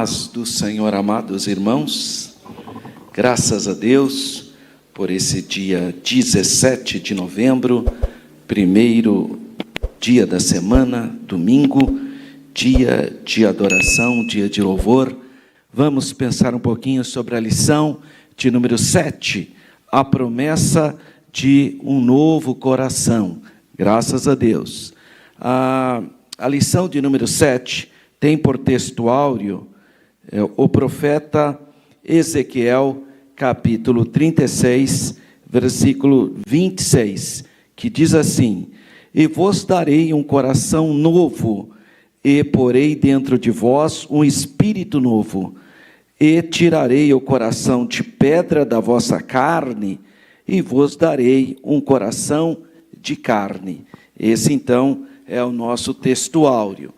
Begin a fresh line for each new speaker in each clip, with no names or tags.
Paz do Senhor, amados irmãos, graças a Deus por esse dia 17 de novembro, primeiro dia da semana, domingo, dia de adoração, dia de louvor. Vamos pensar um pouquinho sobre a lição de número 7, a promessa de um novo coração, graças a Deus. A lição de número 7 tem por textuário o profeta Ezequiel, capítulo 36, versículo 26, que diz assim: E vos darei um coração novo, e porei dentro de vós um espírito novo, e tirarei o coração de pedra da vossa carne, e vos darei um coração de carne. Esse, então, é o nosso textuário.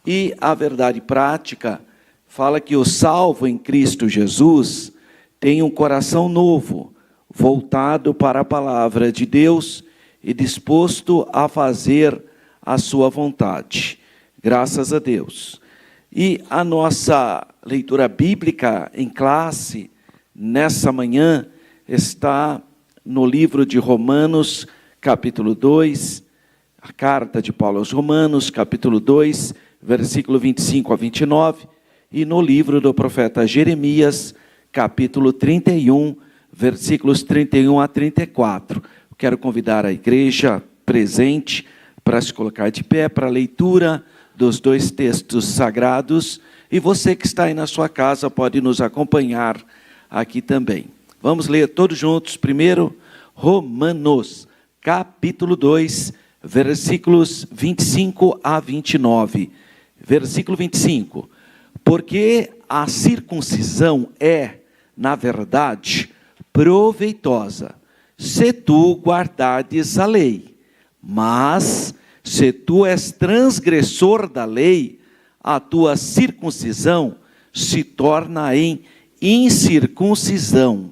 E a verdade prática fala que o salvo em Cristo Jesus tem um coração novo, voltado para a palavra de Deus e disposto a fazer a sua vontade. Graças a Deus. E a nossa leitura bíblica em classe, nessa manhã, está no livro de Romanos, capítulo 2, a carta de Paulo aos Romanos, capítulo 2, versículo 25 a 29, e no livro do profeta Jeremias, capítulo 31, versículos 31 a 34. Quero convidar a igreja presente para se colocar de pé para a leitura dos dois textos sagrados, e você que está aí na sua casa pode nos acompanhar aqui também. Vamos ler todos juntos, primeiro, Romanos, capítulo 2, versículos 25 a 29. Versículo 25. Porque a circuncisão é, na verdade, proveitosa, se tu guardares a lei. Mas, se tu és transgressor da lei, a tua circuncisão se torna em incircuncisão.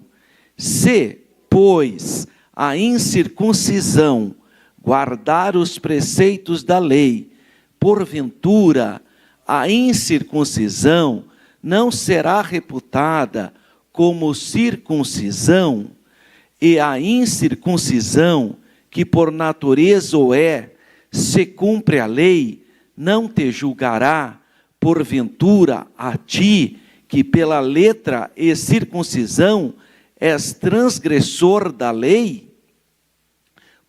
Se, pois, a incircuncisão guardar os preceitos da lei, porventura, a incircuncisão não será reputada como circuncisão, e a incircuncisão, que por natureza o é, se cumpre a lei, não te julgará, porventura, a ti, que pela letra e circuncisão és transgressor da lei?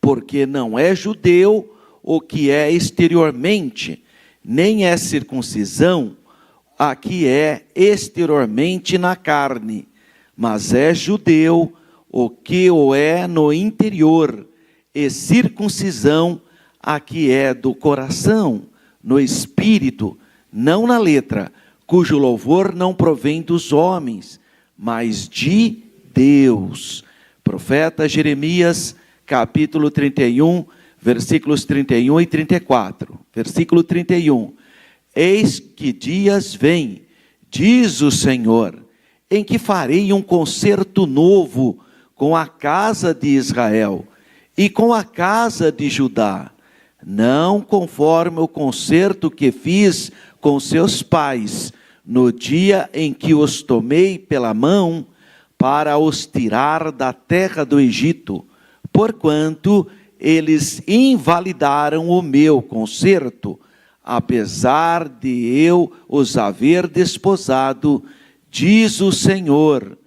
Porque não é judeu o que é exteriormente, nem é circuncisão a que é exteriormente na carne, mas é judeu o que o é no interior, e circuncisão a que é do coração, no espírito, não na letra, cujo louvor não provém dos homens, mas de Deus. Profeta Jeremias, capítulo 31, versículos 31 e 34. Versículo 31. Eis que dias vêm, diz o Senhor, em que farei um concerto novo com a casa de Israel e com a casa de Judá, não conforme o concerto que fiz com seus pais, no dia em que os tomei pela mão para os tirar da terra do Egito, porquanto eles invalidaram o meu concerto, apesar de eu os haver desposado, diz o Senhor.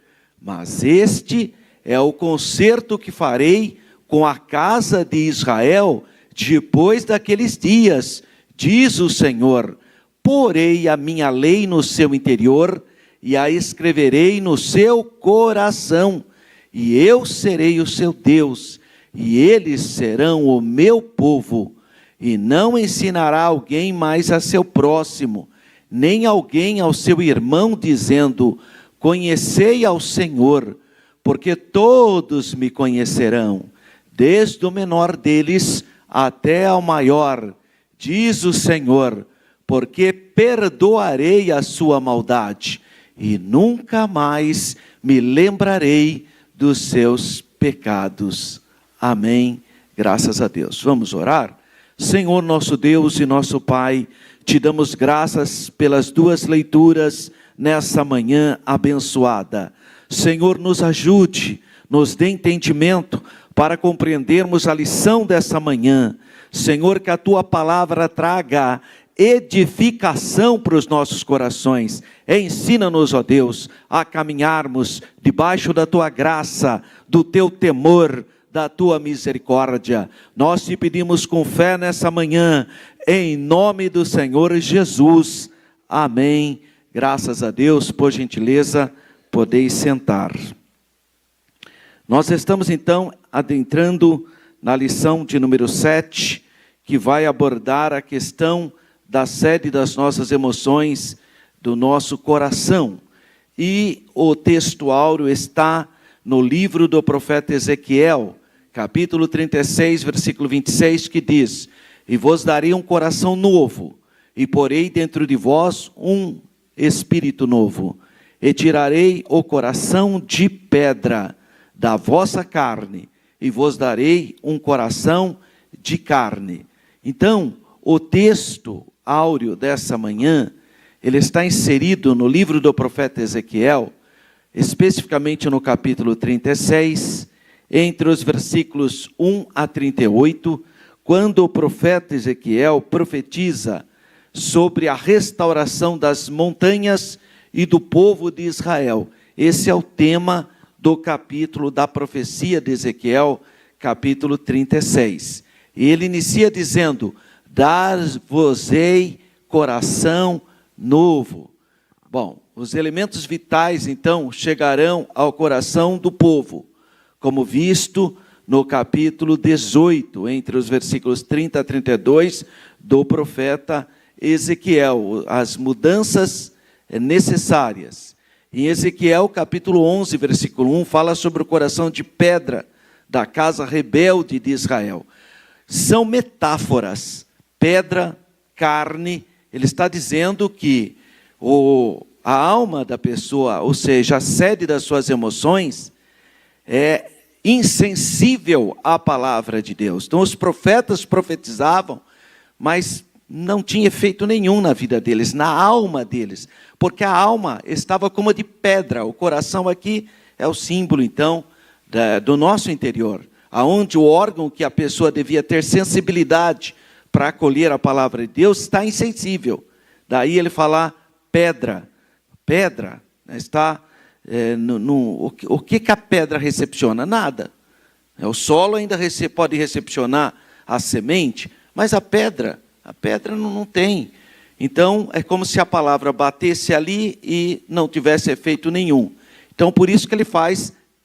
Mas este é o concerto que farei com a casa de Israel depois daqueles dias, diz o Senhor. Porei a minha lei no seu interior e a escreverei no seu coração, e eu serei o seu Deus, e eles serão o meu povo. E não ensinará alguém mais a seu próximo, nem alguém ao seu irmão, dizendo: conhecei ao Senhor, porque todos me conhecerão, desde o menor deles até ao maior, diz o Senhor, porque perdoarei a sua maldade, e nunca mais me lembrarei dos seus pecados. Amém. Graças a Deus. Vamos orar? Senhor nosso Deus e nosso Pai, te damos graças pelas duas leituras nessa manhã abençoada. Senhor, nos ajude, nos dê entendimento para compreendermos a lição dessa manhã. Senhor, que a Tua palavra traga edificação para os nossos corações. Ensina-nos, ó Deus, a caminharmos debaixo da Tua graça, do Teu temor, da Tua misericórdia. Nós te pedimos com fé nessa manhã, em nome do Senhor Jesus. Amém. Graças a Deus. Por gentileza, podeis sentar. Nós estamos então adentrando na lição de número 7, que vai abordar a questão da sede das nossas emoções, do nosso coração. E o texto áureo está no livro do profeta Ezequiel, capítulo 36, versículo 26, que diz: e vos darei um coração novo, e porei dentro de vós um espírito novo, e tirarei o coração de pedra da vossa carne, e vos darei um coração de carne. Então, o texto áureo dessa manhã, ele está inserido no livro do profeta Ezequiel, especificamente no capítulo 36, entre os versículos 1 a 38, quando o profeta Ezequiel profetiza sobre a restauração das montanhas e do povo de Israel. Esse é o tema do capítulo da profecia de Ezequiel, capítulo 36. E ele inicia dizendo: dar-vos-ei coração novo. Bom, os elementos vitais, então, chegarão ao coração do povo, como visto no capítulo 18, entre os versículos 30 a 32, do profeta Ezequiel, as mudanças necessárias. Em Ezequiel, capítulo 11, versículo 1, fala sobre o coração de pedra da casa rebelde de Israel. São metáforas. Pedra, carne, ele está dizendo que a alma da pessoa, ou seja, a sede das suas emoções, é insensível à palavra de Deus. Então os profetas profetizavam, mas não tinha efeito nenhum na vida deles, na alma deles, porque a alma estava como de pedra. O coração aqui é o símbolo, então, do nosso interior, aonde o órgão que a pessoa devia ter sensibilidade para acolher a palavra de Deus está insensível. Daí ele fala pedra. Pedra está o que a pedra recepciona? Nada. O solo ainda pode recepcionar a semente, mas a pedra não tem. Então é como se a palavra batesse ali e não tivesse efeito nenhum. Então por isso que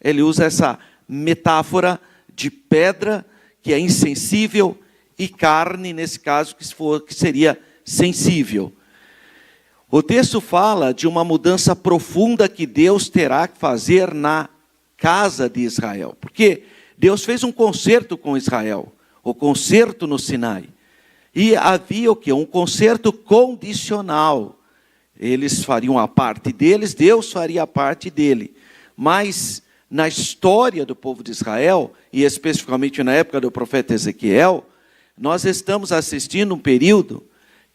ele usa essa metáfora de pedra, que é insensível, e carne, nesse caso, que seria sensível. O texto fala de uma mudança profunda que Deus terá que fazer na casa de Israel. Porque Deus fez um concerto com Israel, o concerto no Sinai. E havia o quê? Um concerto condicional. Eles fariam a parte deles, Deus faria a parte dele. Mas na história do povo de Israel, e especificamente na época do profeta Ezequiel, nós estamos assistindo um período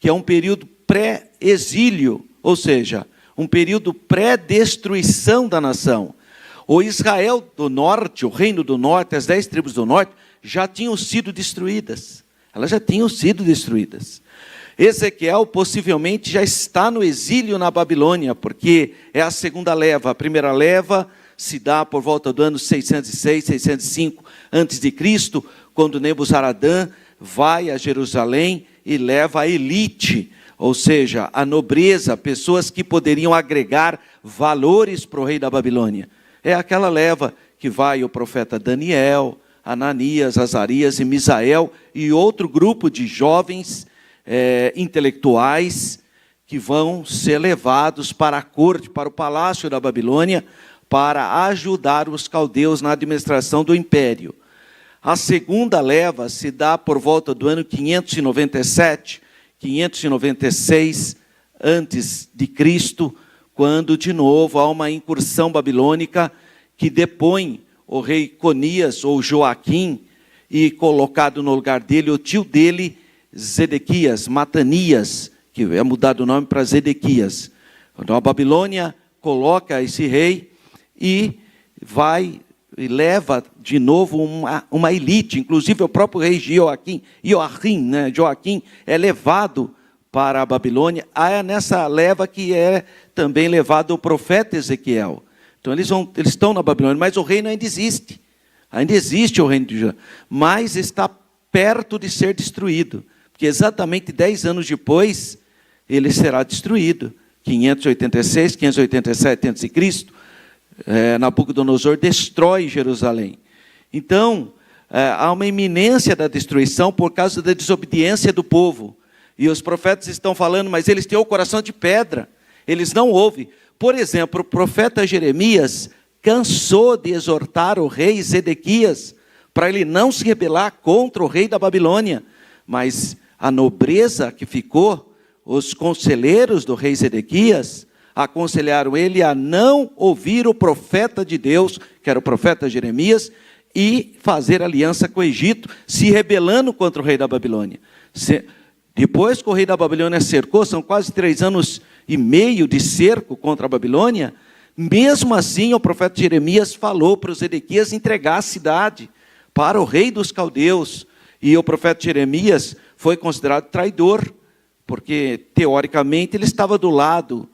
que é um período pré-exílio, ou seja, um período pré-destruição da nação. O Israel do norte, o reino do norte, as 10 tribos do norte, já tinham sido destruídas. Elas já tinham sido destruídas. Ezequiel possivelmente já está no exílio na Babilônia, porque é a segunda leva. A primeira leva se dá por volta do ano 606, 605 a.C., quando Nebuzaradã vai a Jerusalém e leva a elite, ou seja, a nobreza, pessoas que poderiam agregar valores para o rei da Babilônia. É aquela leva que vai o profeta Daniel, Ananias, Azarias e Misael, e outro grupo de jovens intelectuais que vão ser levados para a corte, para o palácio da Babilônia, para ajudar os caldeus na administração do império. A segunda leva se dá por volta do ano 597, 596 antes de Cristo, quando de novo há uma incursão babilônica que depõe o rei Conias ou Joaquim, e colocado no lugar dele o tio dele, Zedequias, Matanias, que é mudado o nome para Zedequias. Então a Babilônia coloca esse rei e vai e leva de novo uma elite, inclusive o próprio rei Joaquim é levado para a Babilônia. É nessa leva que é também levado o profeta Ezequiel. Então eles estão na Babilônia, mas o reino ainda existe. Ainda existe o reino de Judá, mas está perto de ser destruído, porque exatamente 10 anos depois ele será destruído. 586, 587 a.C., Nabucodonosor destrói Jerusalém. Então, há uma iminência da destruição por causa da desobediência do povo. E os profetas estão falando, mas eles têm o coração de pedra, eles não ouvem. Por exemplo, o profeta Jeremias cansou de exortar o rei Zedequias para ele não se rebelar contra o rei da Babilônia. Mas a nobreza que ficou, os conselheiros do rei Zedequias, aconselharam ele a não ouvir o profeta de Deus, que era o profeta Jeremias, e fazer aliança com o Egito, se rebelando contra o rei da Babilônia. Depois que o rei da Babilônia cercou, são quase 3 anos e meio de cerco contra a Babilônia, mesmo assim o profeta Jeremias falou para os Zedequias entregar a cidade para o rei dos caldeus. E o profeta Jeremias foi considerado traidor, porque teoricamente ele estava do lado,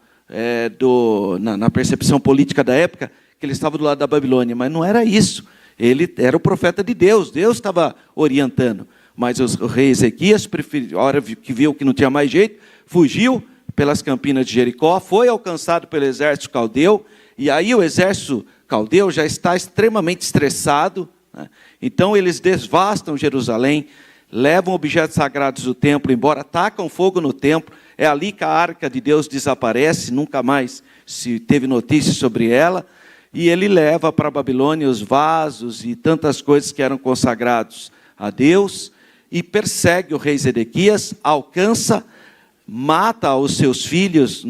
na percepção política da época, que ele estava do lado da Babilônia, mas não era isso. Ele era o profeta de Deus, Deus estava orientando. Mas o rei Ezequias, a hora que viu que não tinha mais jeito, fugiu pelas campinas de Jericó, foi alcançado pelo exército caldeu, e aí o exército caldeu já está extremamente estressado, né? Então eles devastam Jerusalém, levam objetos sagrados do templo embora, atacam fogo no templo. É ali que a arca de Deus desaparece, nunca mais se teve notícia sobre ela, e ele leva para a Babilônia os vasos e tantas coisas que eram consagrados a Deus, e persegue o rei Zedequias, alcança, mata os seus filhos,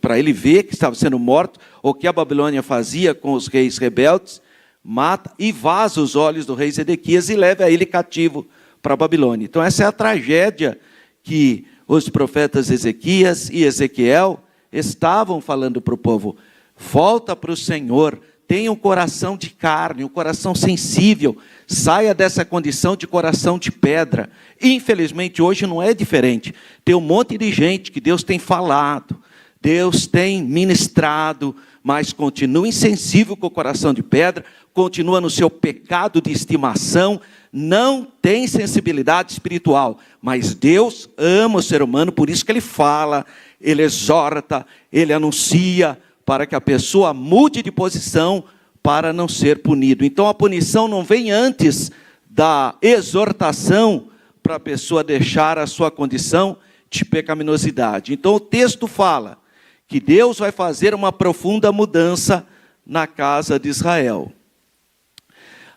para ele ver que estava sendo morto, o que a Babilônia fazia com os reis rebeldes, mata e vaza os olhos do rei Zedequias e leva ele cativo para a Babilônia. Então essa é a tragédia que os profetas Ezequias e Ezequiel estavam falando para o povo. Volta para o Senhor, tenha um coração de carne, um coração sensível, saia dessa condição de coração de pedra. Infelizmente hoje não é diferente. Tem um monte de gente que Deus tem falado, Deus tem ministrado, mas continua insensível com o coração de pedra, continua no seu pecado de estimação, não tem sensibilidade espiritual, mas Deus ama o ser humano, por isso que Ele fala, Ele exorta, Ele anuncia, para que a pessoa mude de posição para não ser punido. Então a punição não vem antes da exortação para a pessoa deixar a sua condição de pecaminosidade. Então o texto fala que Deus vai fazer uma profunda mudança na casa de Israel.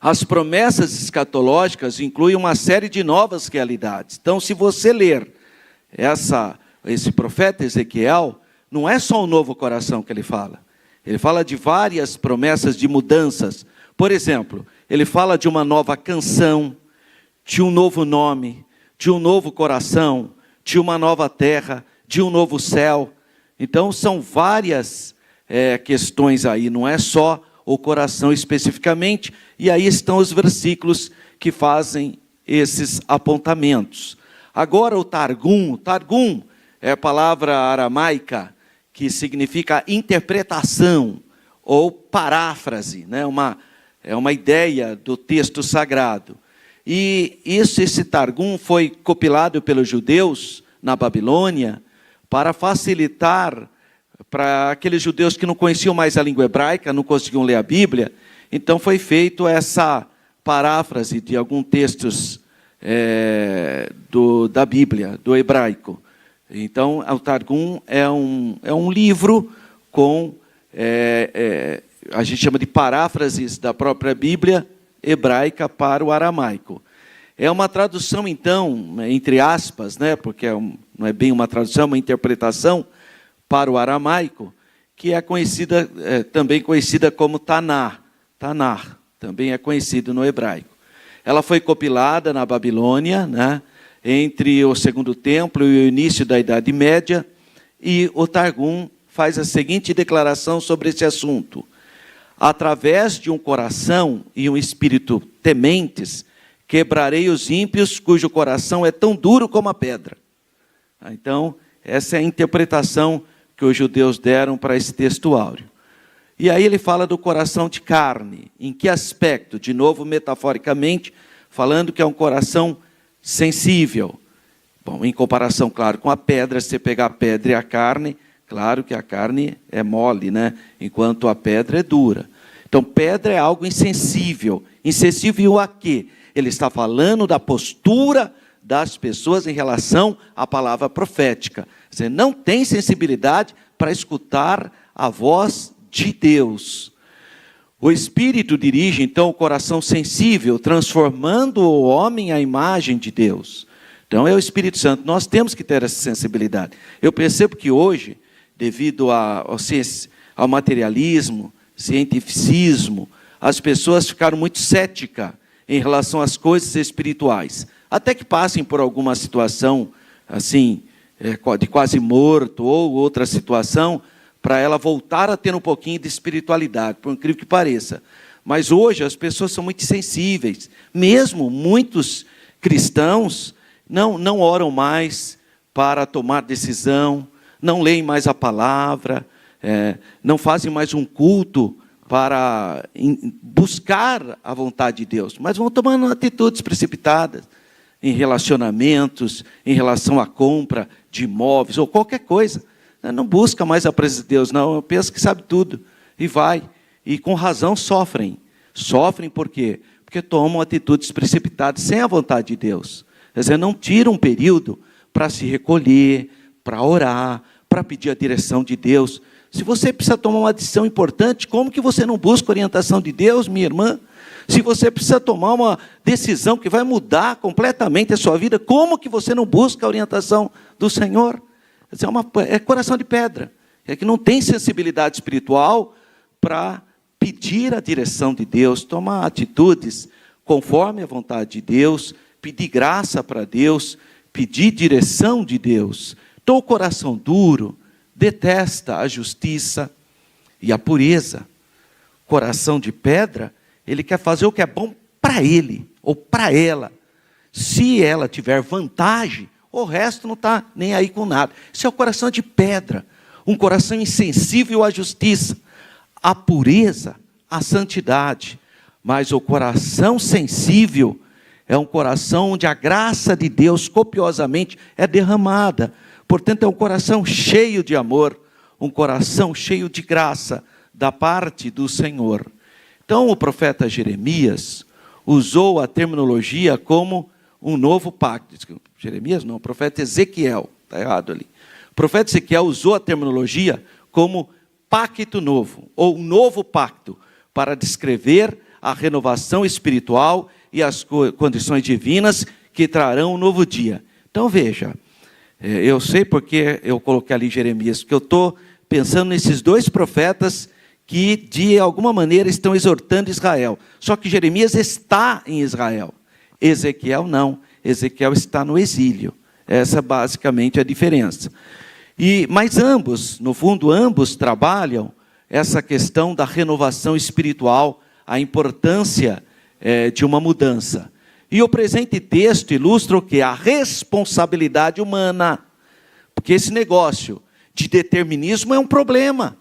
As promessas escatológicas incluem uma série de novas realidades. Então, se você ler esse profeta Ezequiel, não é só um novo coração que ele fala. Ele fala de várias promessas de mudanças. Por exemplo, ele fala de uma nova canção, de um novo nome, de um novo coração, de uma nova terra, de um novo céu. Então, são várias questões aí, não é só o coração especificamente. E aí estão os versículos que fazem esses apontamentos. Agora o Targum é a palavra aramaica que significa interpretação ou paráfrase, né? É uma ideia do texto sagrado. E esse Targum foi compilado pelos judeus na Babilônia para facilitar para aqueles judeus que não conheciam mais a língua hebraica, não conseguiam ler a Bíblia. Então foi feito essa paráfrase de alguns textos da Bíblia, do hebraico. Então o Targum é um livro com, a gente chama de paráfrases da própria Bíblia hebraica para o aramaico. É uma tradução, então, entre aspas, né, porque não é bem uma tradução, é uma interpretação para o aramaico, que é também conhecida como Tanar, também é conhecido no hebraico. Ela foi compilada na Babilônia, né, entre o Segundo Templo e o início da Idade Média, e o Targum faz a seguinte declaração sobre esse assunto: através de um coração e um espírito tementes, quebrarei os ímpios, cujo coração é tão duro como a pedra. Então, essa é a interpretação que os judeus deram para esse texto áureo. E aí ele fala do coração de carne. Em que aspecto? De novo, metaforicamente, falando que é um coração sensível. Bom, em comparação, claro, com a pedra, se você pegar a pedra e a carne, claro que a carne é mole, né? Enquanto a pedra é dura. Então, pedra é algo insensível. Insensível a quê? Ele está falando da postura das pessoas em relação à palavra profética. Você não tem sensibilidade para escutar a voz de Deus. O Espírito dirige, então, o coração sensível, transformando o homem à imagem de Deus. Então, é o Espírito Santo. Nós temos que ter essa sensibilidade. Eu percebo que hoje, devido ao materialismo, cientificismo, as pessoas ficaram muito céticas em relação às coisas espirituais. Até que passem por alguma situação, assim, de quase morto, ou outra situação, para ela voltar a ter um pouquinho de espiritualidade, por incrível que pareça. Mas hoje as pessoas são muito sensíveis. Mesmo muitos cristãos não oram mais para tomar decisão, não leem mais a palavra, não fazem mais um culto para buscar a vontade de Deus, mas vão tomando atitudes precipitadas em relacionamentos, em relação à compra de imóveis ou qualquer coisa. Não busca mais a presença de Deus, não. Pensa que sabe tudo e vai. E com razão sofrem. Sofrem por quê? Porque tomam atitudes precipitadas sem a vontade de Deus. Quer dizer, não tiram um período para se recolher, para orar, para pedir a direção de Deus. Se você precisa tomar uma decisão importante, como que você não busca a orientação de Deus, minha irmã? Se você precisa tomar uma decisão que vai mudar completamente a sua vida, como que você não busca a orientação do Senhor? É coração de pedra. É que não tem sensibilidade espiritual para pedir a direção de Deus, tomar atitudes conforme a vontade de Deus, pedir graça para Deus, pedir direção de Deus. Então, o coração duro detesta a justiça e a pureza. Coração de pedra, ele quer fazer o que é bom para ele ou para ela. Se ela tiver vantagem, o resto não está nem aí com nada. Isso é o coração de pedra, um coração insensível à justiça, à pureza, à santidade. Mas o coração sensível é um coração onde a graça de Deus copiosamente é derramada. Portanto, é um coração cheio de amor, um coração cheio de graça da parte do Senhor. Então, o profeta Jeremias usou a terminologia como um novo pacto. Jeremias não, o profeta Ezequiel, está errado ali. O profeta Ezequiel usou a terminologia como pacto novo, ou novo pacto, para descrever a renovação espiritual e as condições divinas que trarão um novo dia. Então veja, eu sei porque eu coloquei ali Jeremias, porque eu estou pensando nesses dois profetas que de alguma maneira estão exortando Israel. Só que Jeremias está em Israel, Ezequiel não. Ezequiel está no exílio. Essa basicamente é a diferença. Mas ambos, no fundo, ambos trabalham essa questão da renovação espiritual, a importância de uma mudança. E o presente texto ilustra o quê? A responsabilidade humana. Porque esse negócio de determinismo é um problema.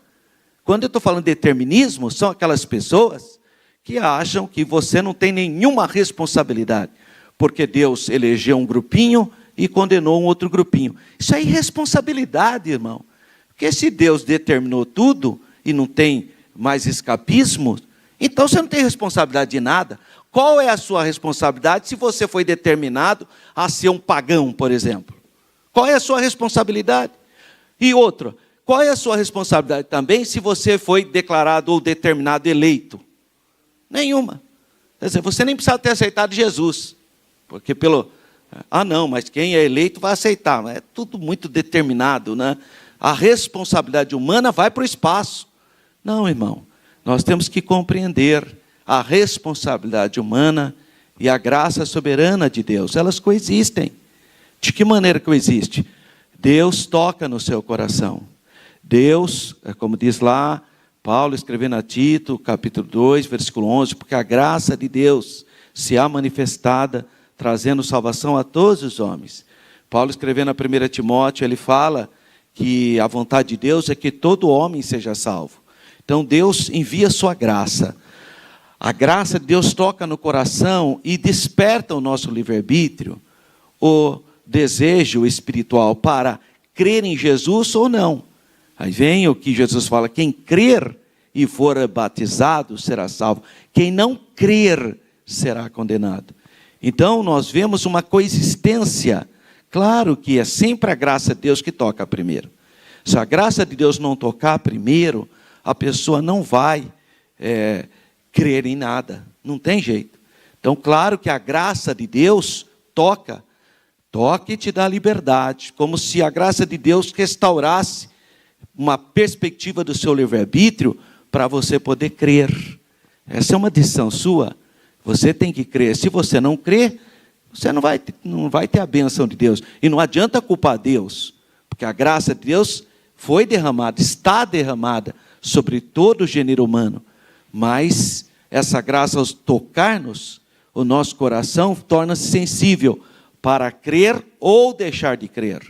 Quando eu estou falando de determinismo, são aquelas pessoas que acham que você não tem nenhuma responsabilidade, porque Deus elegeu um grupinho e condenou um outro grupinho. Isso é irresponsabilidade, irmão. Porque se Deus determinou tudo e não tem mais escapismo, então você não tem responsabilidade de nada. Qual é a sua responsabilidade se você foi determinado a ser um pagão, por exemplo? Qual é a sua responsabilidade? E outra, qual é a sua responsabilidade também se você foi declarado ou determinado eleito? Nenhuma. Quer dizer, você nem precisa ter aceitado Jesus. Porque não, mas quem é eleito vai aceitar. É tudo muito determinado, né? A responsabilidade humana vai para o espaço. Não, irmão. Nós temos que compreender a responsabilidade humana e a graça soberana de Deus. Elas coexistem. De que maneira coexiste? Deus toca no seu coração. Deus, como diz lá, Paulo escrevendo a Tito, capítulo 2, versículo 11, porque a graça de Deus se há manifestada, trazendo salvação a todos os homens. Paulo escrevendo a 1 Timóteo, ele fala que a vontade de Deus é que todo homem seja salvo. Então Deus envia a sua graça. A graça de Deus toca no coração e desperta o nosso livre-arbítrio, o desejo espiritual para crer em Jesus ou não. Aí vem o que Jesus fala: quem crer e for batizado será salvo, quem não crer será condenado. Então nós vemos uma coexistência. Claro que é sempre a graça de Deus que toca primeiro. Se a graça de Deus não tocar primeiro, a pessoa não vai crer em nada, não tem jeito. Então claro que a graça de Deus toca e te dá liberdade, como se a graça de Deus restaurasse uma perspectiva do seu livre-arbítrio para você poder crer. Essa é uma decisão sua, você tem que crer. Se você não crer, você não vai ter a bênção de Deus. E não adianta culpar Deus, porque a graça de Deus foi derramada, está derramada sobre todo o gênero humano. Mas essa graça, ao tocar-nos, o nosso coração torna-se sensível para crer ou deixar de crer.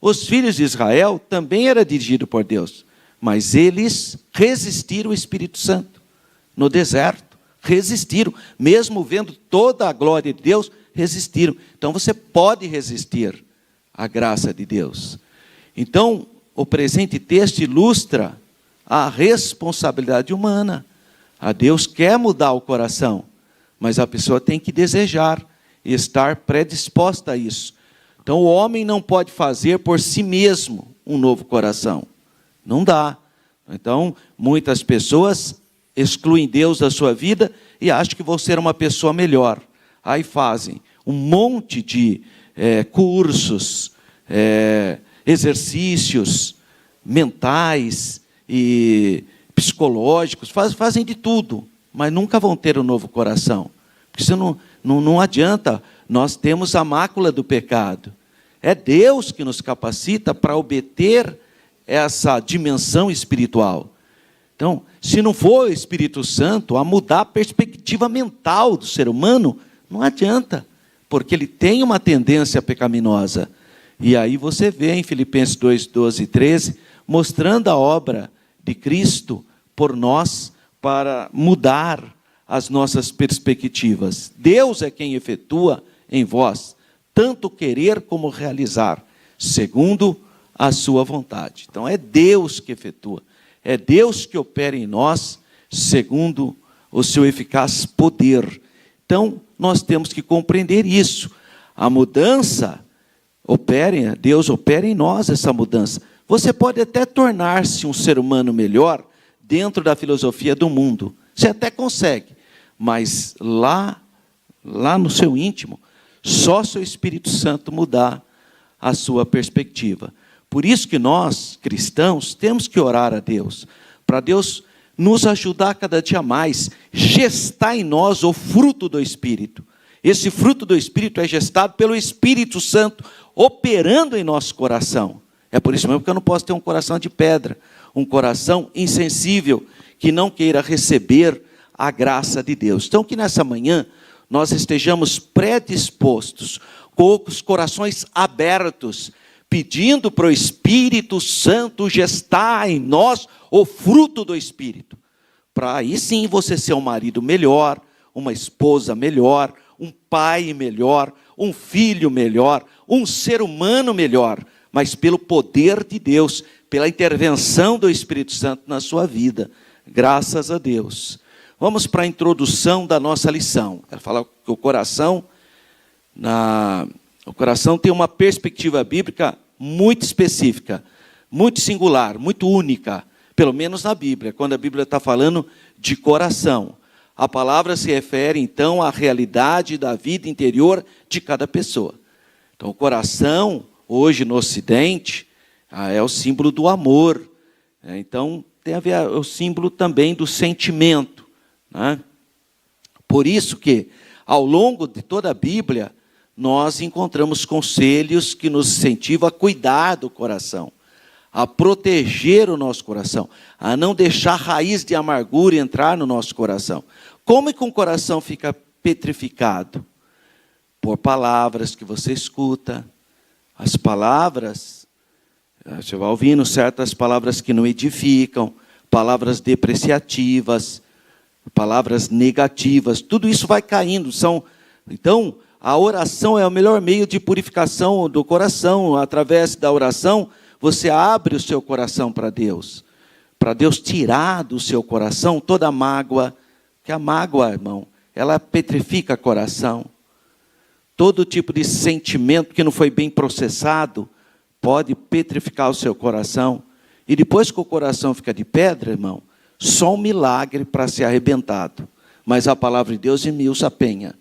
Os filhos de Israel também eram dirigidos por Deus, mas eles resistiram ao Espírito Santo no deserto. Resistiram, mesmo vendo toda a glória de Deus, resistiram. Então você pode resistir à graça de Deus. Então o presente texto ilustra a responsabilidade humana. A Deus quer mudar o coração, mas a pessoa tem que desejar e estar predisposta a isso. Então o homem não pode fazer por si mesmo um novo coração. Não dá. Então muitas pessoas excluem Deus da sua vida e acham que vão ser uma pessoa melhor. Aí fazem um monte de cursos, exercícios mentais e psicológicos, fazem de tudo, mas nunca vão ter um novo coração. Porque isso não adianta, nós temos a mácula do pecado. É Deus que nos capacita para obter essa dimensão espiritual. Então, se não for o Espírito Santo a mudar a perspectiva mental do ser humano, não adianta, porque ele tem uma tendência pecaminosa. E aí você vê em Filipenses 2, 12 e 13, mostrando a obra de Cristo por nós para mudar as nossas perspectivas. Deus é quem efetua em vós, tanto querer como realizar, segundo a sua vontade. Então é Deus que efetua. É Deus que opera em nós, segundo o seu eficaz poder. Então, nós temos que compreender isso. A mudança, Deus opera em nós essa mudança. Você pode até tornar-se um ser humano melhor dentro da filosofia do mundo. Você até consegue. Mas lá no seu íntimo, só seu Espírito Santo mudar a sua perspectiva. Por isso que nós, cristãos, temos que orar a Deus, para Deus nos ajudar cada dia mais, gestar em nós o fruto do Espírito. Esse fruto do Espírito é gestado pelo Espírito Santo, operando em nosso coração. É por isso mesmo que eu não posso ter um coração de pedra, um coração insensível, que não queira receber a graça de Deus. Então que nessa manhã nós estejamos predispostos, com os corações abertos, pedindo para o Espírito Santo gestar em nós o fruto do Espírito. Para aí sim você ser um marido melhor, uma esposa melhor, um pai melhor, um filho melhor, um ser humano melhor, mas pelo poder de Deus, pela intervenção do Espírito Santo na sua vida. Graças a Deus. Vamos para a introdução da nossa lição. Quero falar que o coração tem uma perspectiva bíblica muito específica, muito singular, muito única, pelo menos na Bíblia, quando a Bíblia está falando de coração. A palavra se refere, então, à realidade da vida interior de cada pessoa. Então, o coração, hoje no Ocidente, é o símbolo do amor. Então, tem a ver o símbolo também do sentimento. Né? Por isso que, ao longo de toda a Bíblia, nós encontramos conselhos que nos incentivam a cuidar do coração, a proteger o nosso coração, a não deixar raiz de amargura entrar no nosso coração. Como é que um coração fica petrificado? Por palavras que você escuta. As palavras, você vai ouvindo certas palavras que não edificam, palavras depreciativas, palavras negativas, tudo isso vai caindo. Então, a oração é o melhor meio de purificação do coração. Através da oração, você abre o seu coração para Deus tirar do seu coração toda a mágoa, que a mágoa, irmão, ela petrifica o coração. Todo tipo de sentimento que não foi bem processado pode petrificar o seu coração. E depois que o coração fica de pedra, irmão, só um milagre para ser arrebentado. Mas a palavra de Deus esmiuça a penha.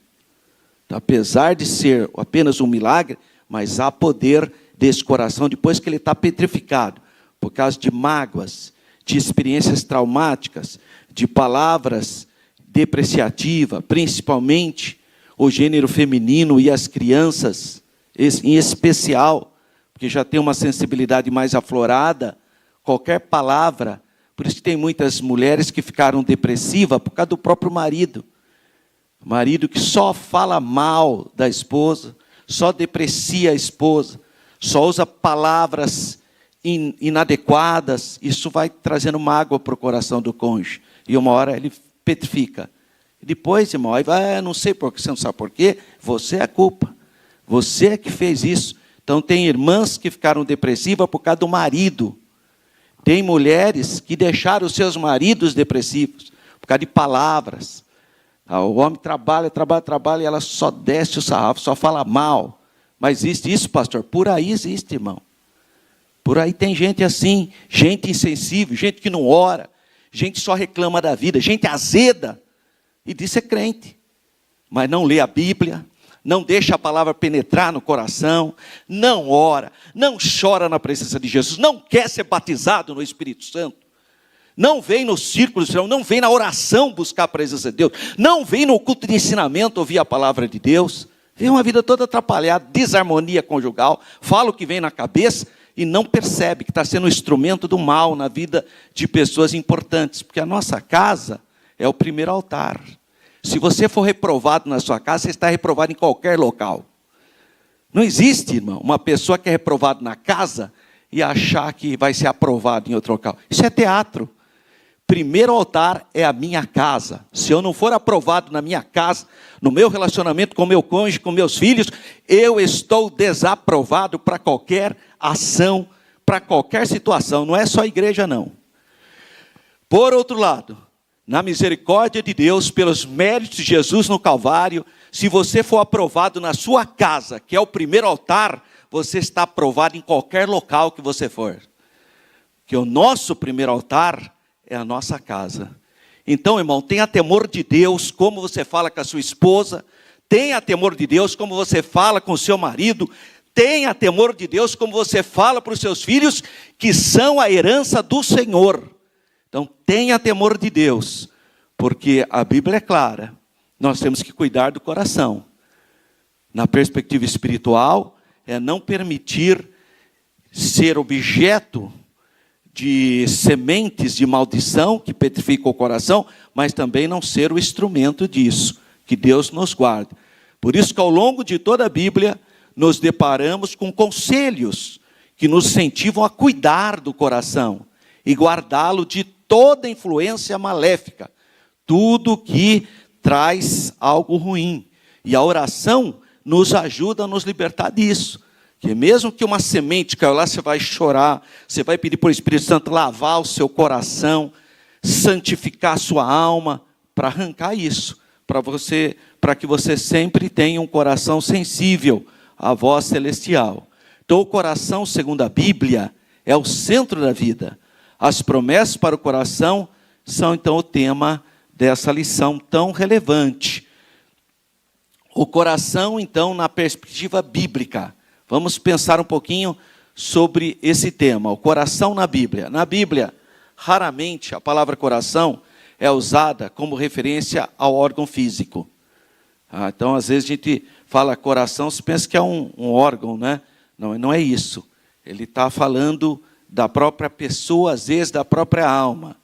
Então, apesar de ser apenas um milagre, mas há poder desse coração depois que ele está petrificado, por causa de mágoas, de experiências traumáticas, de palavras depreciativas, principalmente o gênero feminino e as crianças, em especial, porque já tem uma sensibilidade mais aflorada, qualquer palavra. Por isso que tem muitas mulheres que ficaram depressivas por causa do próprio marido. Marido que só fala mal da esposa, só deprecia a esposa, só usa palavras inadequadas. Isso vai trazendo mágoa para o coração do cônjuge. E uma hora ele petrifica. E depois, irmão, aí vai, não sei por quê, você não sabe por quê, você é a culpa. Você é que fez isso. Então tem irmãs que ficaram depressivas por causa do marido. Tem mulheres que deixaram os seus maridos depressivos por causa de palavras. O homem trabalha, e ela só desce o sarrafo, só fala mal. Mas existe isso, pastor? Por aí existe, irmão. Por aí tem gente assim, gente insensível, gente que não ora, gente que só reclama da vida, gente azeda. E diz ser crente, mas não lê a Bíblia, não deixa a palavra penetrar no coração, não ora, não chora na presença de Jesus, não quer ser batizado no Espírito Santo, não vem no círculo, não vem na oração buscar a presença de Deus, não vem no culto de ensinamento ouvir a palavra de Deus, vem uma vida toda atrapalhada, desarmonia conjugal, fala o que vem na cabeça e não percebe que está sendo um instrumento do mal na vida de pessoas importantes, porque a nossa casa é o primeiro altar. Se você for reprovado na sua casa, você está reprovado em qualquer local. Não existe, irmão, uma pessoa que é reprovada na casa e achar que vai ser aprovado em outro local. Isso é teatro. Primeiro altar é a minha casa. Se eu não for aprovado na minha casa, no meu relacionamento com meu cônjuge, com meus filhos, eu estou desaprovado para qualquer ação, para qualquer situação. Não é só a igreja, não. Por outro lado, na misericórdia de Deus, pelos méritos de Jesus no Calvário, se você for aprovado na sua casa, que é o primeiro altar, você está aprovado em qualquer local que você for. Que o nosso primeiro altar é a nossa casa. Então, irmão, tenha temor de Deus, como você fala com a sua esposa, tenha temor de Deus, como você fala com o seu marido, tenha temor de Deus, como você fala para os seus filhos, que são a herança do Senhor. Então, tenha temor de Deus, porque a Bíblia é clara, nós temos que cuidar do coração. Na perspectiva espiritual, é não permitir ser objeto de sementes de maldição que petrificam o coração, mas também não ser o instrumento disso, que Deus nos guarde. Por isso que ao longo de toda a Bíblia, nos deparamos com conselhos que nos incentivam a cuidar do coração e guardá-lo de toda influência maléfica, tudo que traz algo ruim. E a oração nos ajuda a nos libertar disso. Que mesmo que uma semente caiu lá, você vai chorar, você vai pedir para o Espírito Santo lavar o seu coração, santificar a sua alma, para arrancar isso, para que você sempre tenha um coração sensível à voz celestial. Então o coração, segundo a Bíblia, é o centro da vida. As promessas para o coração são, então, o tema dessa lição tão relevante. O coração, então, na perspectiva bíblica. Vamos pensar um pouquinho sobre esse tema, o coração na Bíblia. Na Bíblia, raramente a palavra coração é usada como referência ao órgão físico. Então, às vezes, a gente fala coração, se pensa que é um órgão, né? Não é isso. Ele está falando da própria pessoa, às vezes da própria alma.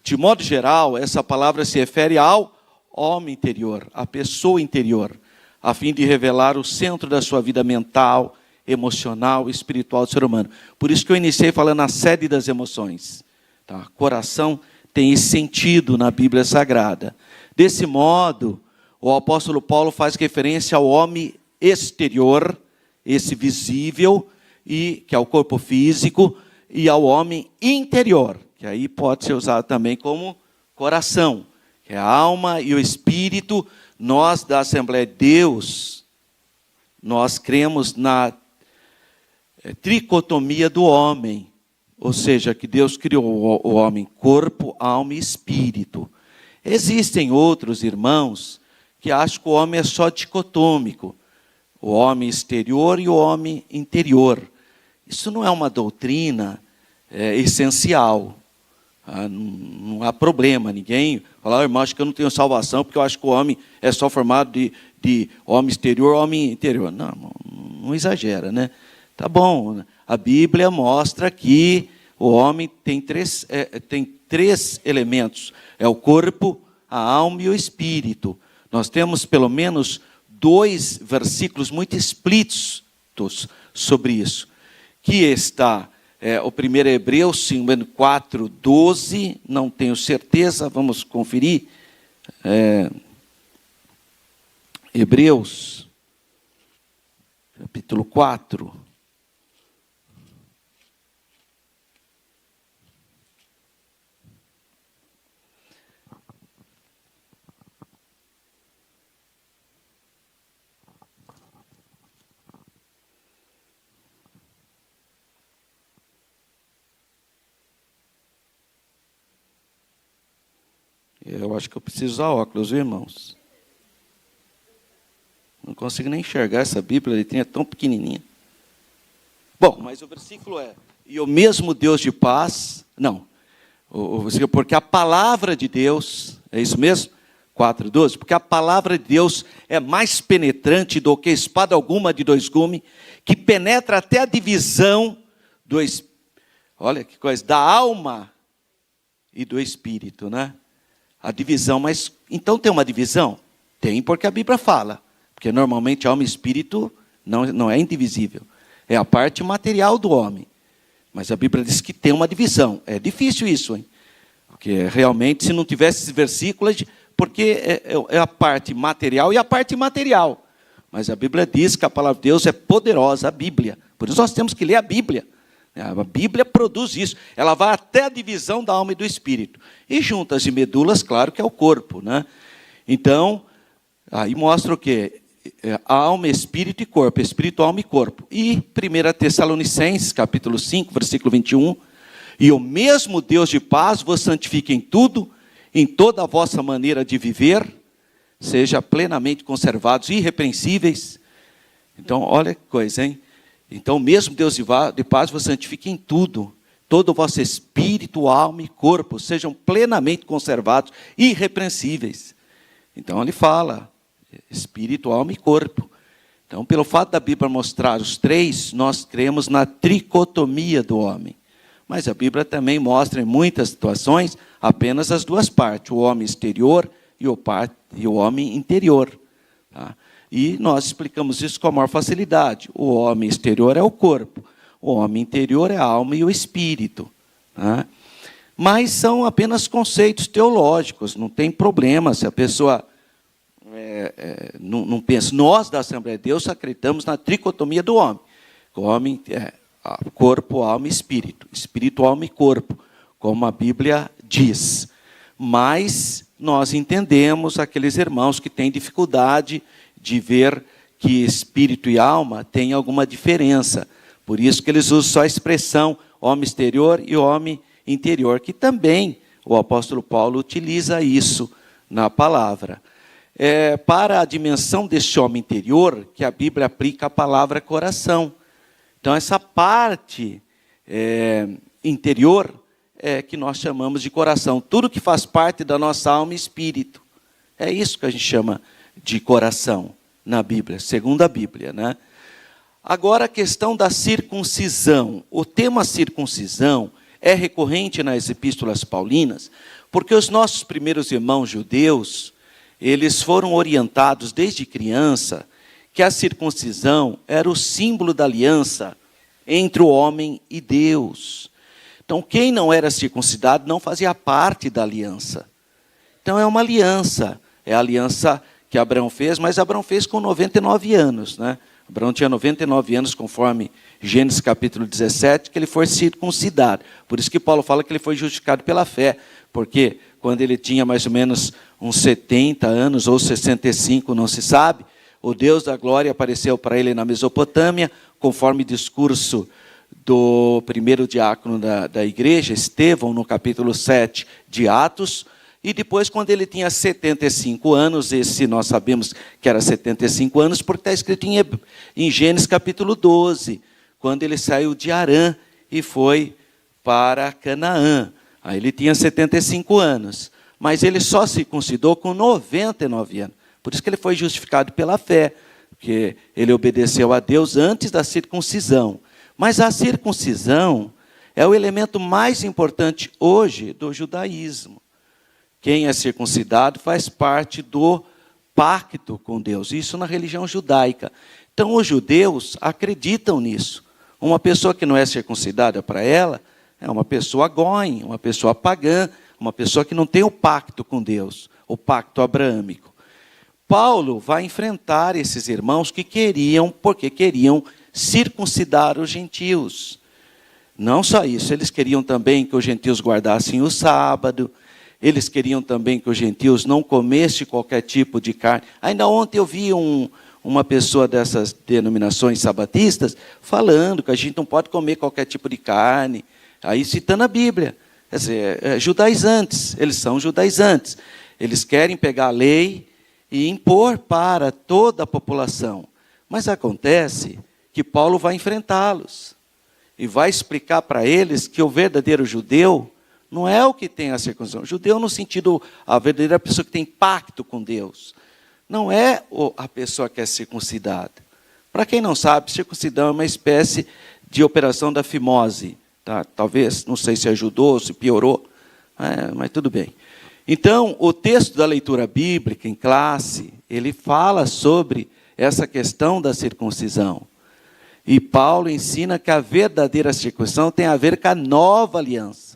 De modo geral, essa palavra se refere ao homem interior, à pessoa interior, a fim de revelar o centro da sua vida mental, emocional e espiritual do ser humano. Por isso que eu iniciei falando a sede das emoções. Tá? Coração tem esse sentido na Bíblia Sagrada. Desse modo, o apóstolo Paulo faz referência ao homem exterior, esse visível, que é o corpo físico, e ao homem interior, que aí pode ser usado também como coração, que é a alma e o espírito. Nós da Assembleia de Deus, nós cremos na tricotomia do homem, ou seja, que Deus criou o homem corpo, alma e espírito. Existem outros irmãos que acham que o homem é só dicotômico, o homem exterior e o homem interior. Isso não é uma doutrina essencial. Não há problema, ninguém fala, irmão, acho que eu não tenho salvação, porque eu acho que o homem é só formado de homem exterior, homem interior. Não exagera, né? Tá bom, a Bíblia mostra que o homem tem três elementos, é o corpo, a alma e o espírito. Nós temos pelo menos 2 versículos muito explícitos sobre isso, que está... o primeiro é Hebreus 4, 12, não tenho certeza, vamos conferir. Hebreus, capítulo 4. Eu acho que eu preciso usar óculos, viu, irmãos? Não consigo nem enxergar essa Bíblia, ele é tão pequenininha. Bom, mas o versículo é: e o mesmo Deus de paz... Não, porque a palavra de Deus... É isso mesmo? 4:12. Porque a palavra de Deus é mais penetrante do que espada alguma de 2 gumes, que penetra até a divisão olha que coisa, da alma e do espírito, né? A divisão, mas então tem uma divisão? Tem, porque a Bíblia fala. Porque normalmente alma e espírito não é indivisível. É a parte material do homem. Mas a Bíblia diz que tem uma divisão. É difícil isso, hein? Porque realmente, se não tivesse esses versículos, porque é a parte material e a parte imaterial. Mas a Bíblia diz que a palavra de Deus é poderosa, a Bíblia. Por isso nós temos que ler a Bíblia. A Bíblia produz isso. Ela vai até a divisão da alma e do espírito. E juntas e medulas, claro que é o corpo, né? Então, aí mostra o quê? Alma, espírito e corpo. Espírito, alma e corpo. E 1 Tessalonicenses, capítulo 5, versículo 21. E o mesmo Deus de paz vos santifique em tudo, em toda a vossa maneira de viver, seja plenamente conservados, irrepreensíveis. Então, olha que coisa, hein? Então, mesmo Deus de paz vos santifique em tudo, todo o vosso espírito, alma e corpo sejam plenamente conservados, irrepreensíveis. Então, ele fala, espírito, alma e corpo. Então, pelo fato da Bíblia mostrar os 3, nós cremos na tricotomia do homem. Mas a Bíblia também mostra, em muitas situações, apenas as 2 partes, o homem exterior e o homem interior. Tá? E nós explicamos isso com a maior facilidade. O homem exterior é o corpo, o homem interior é a alma e o espírito. Tá? Mas são apenas conceitos teológicos, não tem problema se a pessoa não pensa. Nós, da Assembleia de Deus, acreditamos na tricotomia do homem. O homem é corpo, alma e espírito. Espírito, alma e corpo, como a Bíblia diz. Mas nós entendemos aqueles irmãos que têm dificuldade de ver que espírito e alma têm alguma diferença. Por isso que eles usam só a expressão homem exterior e homem interior, que também o apóstolo Paulo utiliza isso na palavra. Para a dimensão deste homem interior, que a Bíblia aplica a palavra coração. Então, essa parte interior é que nós chamamos de coração. Tudo que faz parte da nossa alma e espírito. É isso que a gente chama de coração na Bíblia, segundo a Bíblia, né? Agora a questão da circuncisão. O tema circuncisão é recorrente nas epístolas paulinas, porque os nossos primeiros irmãos judeus, eles foram orientados desde criança que a circuncisão era o símbolo da aliança entre o homem e Deus. Então, quem não era circuncidado não fazia parte da aliança. Então, é uma aliança. É a aliança que Abraão fez, mas Abraão fez com 99 anos, né? Abraão tinha 99 anos, conforme Gênesis capítulo 17, que ele foi circuncidado. Por isso que Paulo fala que ele foi justificado pela fé, porque quando ele tinha mais ou menos uns 70 anos, ou 65, não se sabe, o Deus da glória apareceu para ele na Mesopotâmia, conforme discurso do primeiro diácono da igreja, Estevão, no capítulo 7 de Atos. E depois, quando ele tinha 75 anos, esse nós sabemos que era 75 anos, porque está escrito em Gênesis capítulo 12, quando ele saiu de Harã e foi para Canaã. Aí ele tinha 75 anos, mas ele só se circuncidou com 99 anos. Por isso que ele foi justificado pela fé, porque ele obedeceu a Deus antes da circuncisão. Mas a circuncisão é o elemento mais importante hoje do judaísmo. Quem é circuncidado faz parte do pacto com Deus, isso na religião judaica. Então, os judeus acreditam nisso. Uma pessoa que não é circuncidada, para ela, é uma pessoa goim, uma pessoa pagã, uma pessoa que não tem o pacto com Deus, o pacto abraâmico. Paulo vai enfrentar esses irmãos que porque queriam circuncidar os gentios. Não só isso, eles queriam também que os gentios guardassem o sábado. Eles queriam também que os gentios não comessem qualquer tipo de carne. Ainda ontem eu vi uma pessoa dessas denominações sabatistas falando que a gente não pode comer qualquer tipo de carne, aí citando a Bíblia. Quer dizer, judaizantes, eles são judaizantes. Eles querem pegar a lei e impor para toda a população. Mas acontece que Paulo vai enfrentá-los e vai explicar para eles que o verdadeiro judeu não é o que tem a circuncisão. Judeu no sentido, a verdadeira pessoa que tem pacto com Deus. Não é a pessoa que é circuncidada. Para quem não sabe, circuncidão é uma espécie de operação da fimose. Tá? Talvez, não sei se ajudou, se piorou, mas tudo bem. Então, o texto da leitura bíblica em classe, ele fala sobre essa questão da circuncisão. E Paulo ensina que a verdadeira circuncisão tem a ver com a nova aliança.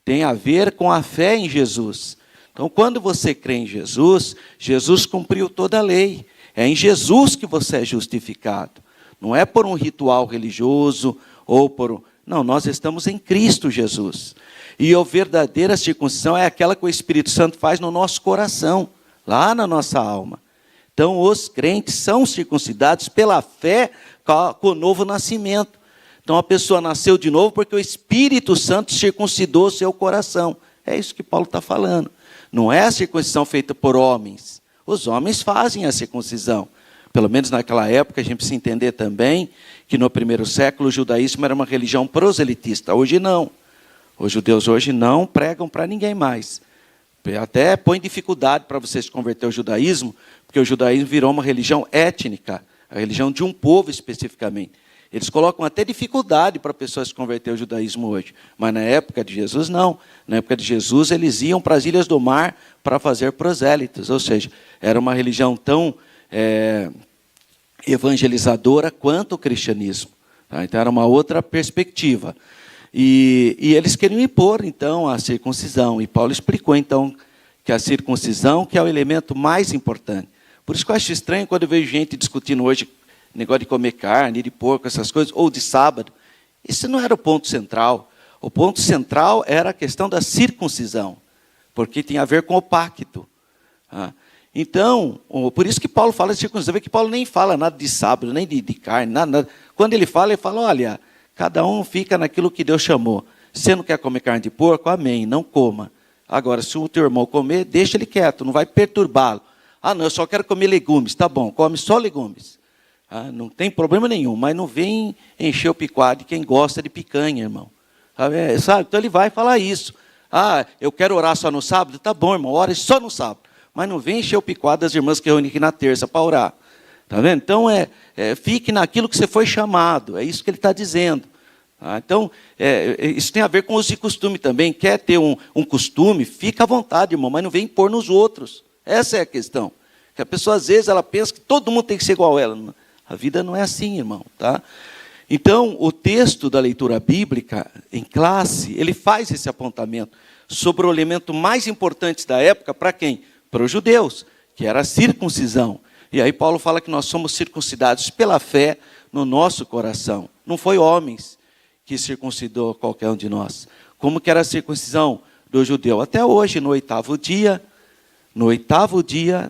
Tem a ver com a fé em Jesus. Então, quando você crê em Jesus, Jesus cumpriu toda a lei. É em Jesus que você é justificado. Não é por um ritual religioso ou por... Não, nós estamos em Cristo Jesus. E a verdadeira circuncisão é aquela que o Espírito Santo faz no nosso coração, lá na nossa alma. Então, os crentes são circuncidados pela fé com o novo nascimento. Então, a pessoa nasceu de novo porque o Espírito Santo circuncidou o seu coração. É isso que Paulo está falando. Não é a circuncisão feita por homens. Os homens fazem a circuncisão. Pelo menos naquela época, a gente precisa entender também que no primeiro século o judaísmo era uma religião proselitista. Hoje não. Os judeus hoje não pregam para ninguém mais. Até põe dificuldade para você se converter ao judaísmo, porque o judaísmo virou uma religião étnica, a religião de um povo especificamente. Eles colocam até dificuldade para a pessoa se converter ao judaísmo hoje. Mas na época de Jesus, não. Na época de Jesus, eles iam para as ilhas do mar para fazer prosélitos. Ou seja, era uma religião tão evangelizadora quanto o cristianismo. Tá? Então, era uma outra perspectiva. E eles queriam impor, então, a circuncisão. E Paulo explicou, então, que a circuncisão que é o elemento mais importante. Por isso que eu acho estranho quando eu vejo gente discutindo hoje negócio de comer carne, de porco, essas coisas, ou de sábado. Isso não era o ponto central. O ponto central era a questão da circuncisão, porque tinha a ver com o pacto. Então, por isso que Paulo fala de circuncisão, vê que Paulo nem fala nada de sábado, nem de carne, nada. Quando ele fala, olha, cada um fica naquilo que Deus chamou. Você não quer comer carne de porco? Amém, não coma. Agora, se o teu irmão comer, deixa ele quieto, não vai perturbá-lo. Não, eu só quero comer legumes. Tá bom, come só legumes. Não tem problema nenhum, mas não vem encher o picuá de quem gosta de picanha, irmão. Sabe? Então ele vai falar isso. Eu quero orar só no sábado? Tá bom, irmão, ore só no sábado. Mas não vem encher o picuá das irmãs que reúnem aqui na terça para orar. Tá vendo? Então, fique naquilo que você foi chamado. É isso que ele está dizendo. Tá? Então, isso tem a ver com uso e costume também. Quer ter um costume? Fica à vontade, irmão, mas não vem impor nos outros. Essa é a questão. Que a pessoa, às vezes, ela pensa que todo mundo tem que ser igual a ela. A vida não é assim, irmão. Tá? Então, o texto da leitura bíblica, em classe, ele faz esse apontamento sobre o elemento mais importante da época, para quem? Para os judeus, que era a circuncisão. E aí Paulo fala que nós somos circuncidados pela fé no nosso coração. Não foi homens que circuncidou qualquer um de nós. Como que era a circuncisão do judeu? Até hoje, no oitavo dia